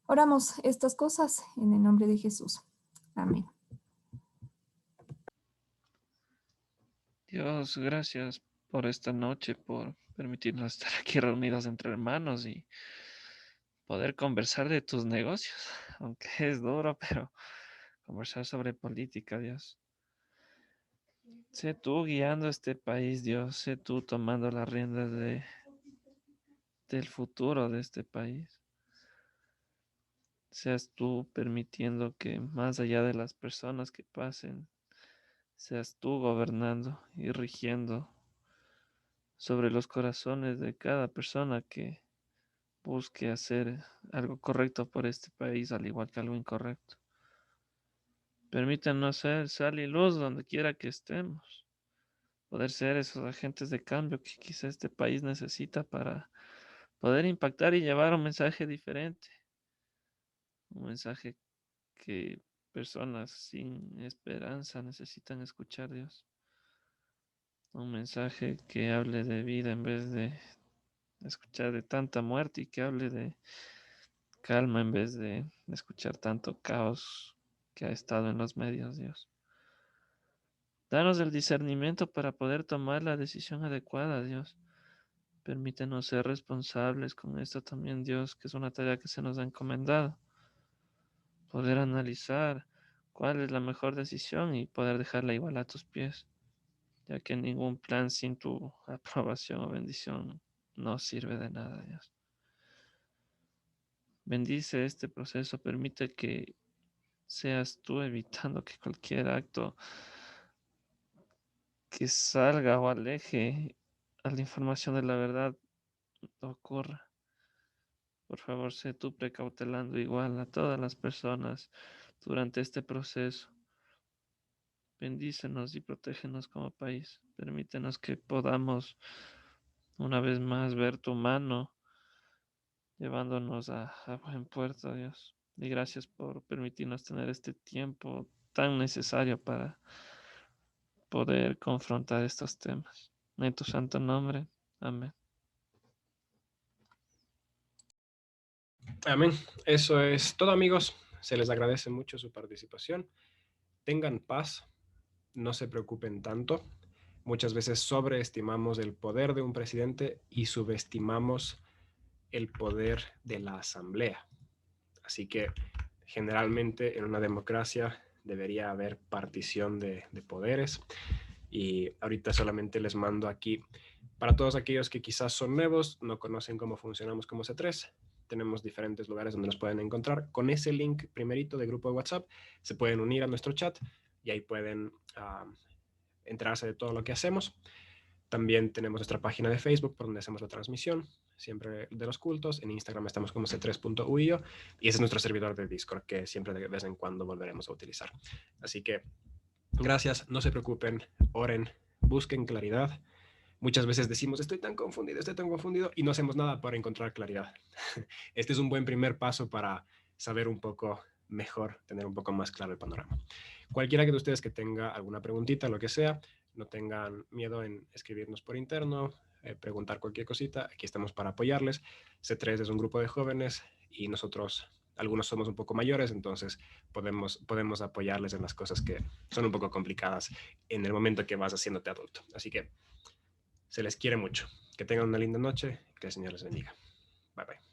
Oramos estas cosas en el nombre de Jesús. Amén. Dios, gracias por esta noche, por permitirnos estar aquí reunidos entre hermanos y poder conversar de tus negocios, aunque es duro, pero conversar sobre política, Dios. Sé tú guiando este país, Dios, sé tú tomando las riendas del futuro de este país. Seas tú permitiendo que más allá de las personas que pasen, seas tú gobernando y rigiendo sobre los corazones de cada persona que busque hacer algo correcto por este país, al igual que algo incorrecto. Permítanos ser sal y luz donde quiera que estemos. Poder ser esos agentes de cambio que quizá este país necesita para poder impactar y llevar un mensaje diferente. Un mensaje que personas sin esperanza necesitan escuchar, Dios. Un mensaje que hable de vida en vez de escuchar de tanta muerte y que hable de calma en vez de escuchar tanto caos que ha estado en los medios, Dios. Danos el discernimiento para poder tomar la decisión adecuada, Dios. Permítenos ser responsables con esto también, Dios, que es una tarea que se nos ha encomendado. Poder analizar cuál es la mejor decisión y poder dejarla igual a tus pies, ya que ningún plan sin tu aprobación o bendición no sirve de nada, Dios. Bendice este proceso, permite que seas tú evitando que cualquier acto que salga o aleje a la información de la verdad ocurra. Por favor, sé tú precautelando igual a todas las personas durante este proceso. Bendícenos y protégenos como país. Permítenos que podamos una vez más ver tu mano llevándonos a buen puerto, Dios. Y gracias por permitirnos tener este tiempo tan necesario para poder confrontar estos temas. En tu santo nombre. Amén. Amén. Eso es todo, amigos. Se les agradece mucho su participación. Tengan paz, no se preocupen tanto. Muchas veces sobreestimamos el poder de un presidente y subestimamos el poder de la asamblea. Así que generalmente en una democracia debería haber partición de poderes. Y ahorita solamente les mando aquí, para todos aquellos que quizás son nuevos, no conocen cómo funcionamos como C3, tenemos diferentes lugares donde nos pueden encontrar. Con ese link primerito de grupo de WhatsApp se pueden unir a nuestro chat y ahí pueden enterarse de todo lo que hacemos. También tenemos nuestra página de Facebook por donde hacemos la transmisión siempre de los cultos. En Instagram estamos como c3.uio y ese es nuestro servidor de Discord que siempre de vez en cuando volveremos a utilizar. Así que gracias, no se preocupen, oren, busquen claridad. Muchas veces decimos, estoy tan confundido, y no hacemos nada para encontrar claridad. Este es un buen primer paso para saber un poco mejor, tener un poco más claro el panorama. Cualquiera de ustedes que tenga alguna preguntita, lo que sea, no tengan miedo en escribirnos por interno, preguntar cualquier cosita. Aquí estamos para apoyarles. C3 es un grupo de jóvenes y nosotros, algunos somos un poco mayores, entonces podemos apoyarles en las cosas que son un poco complicadas en el momento que vas haciéndote adulto. Así que se les quiere mucho. Que tengan una linda noche. Que el Señor les bendiga. Bye bye.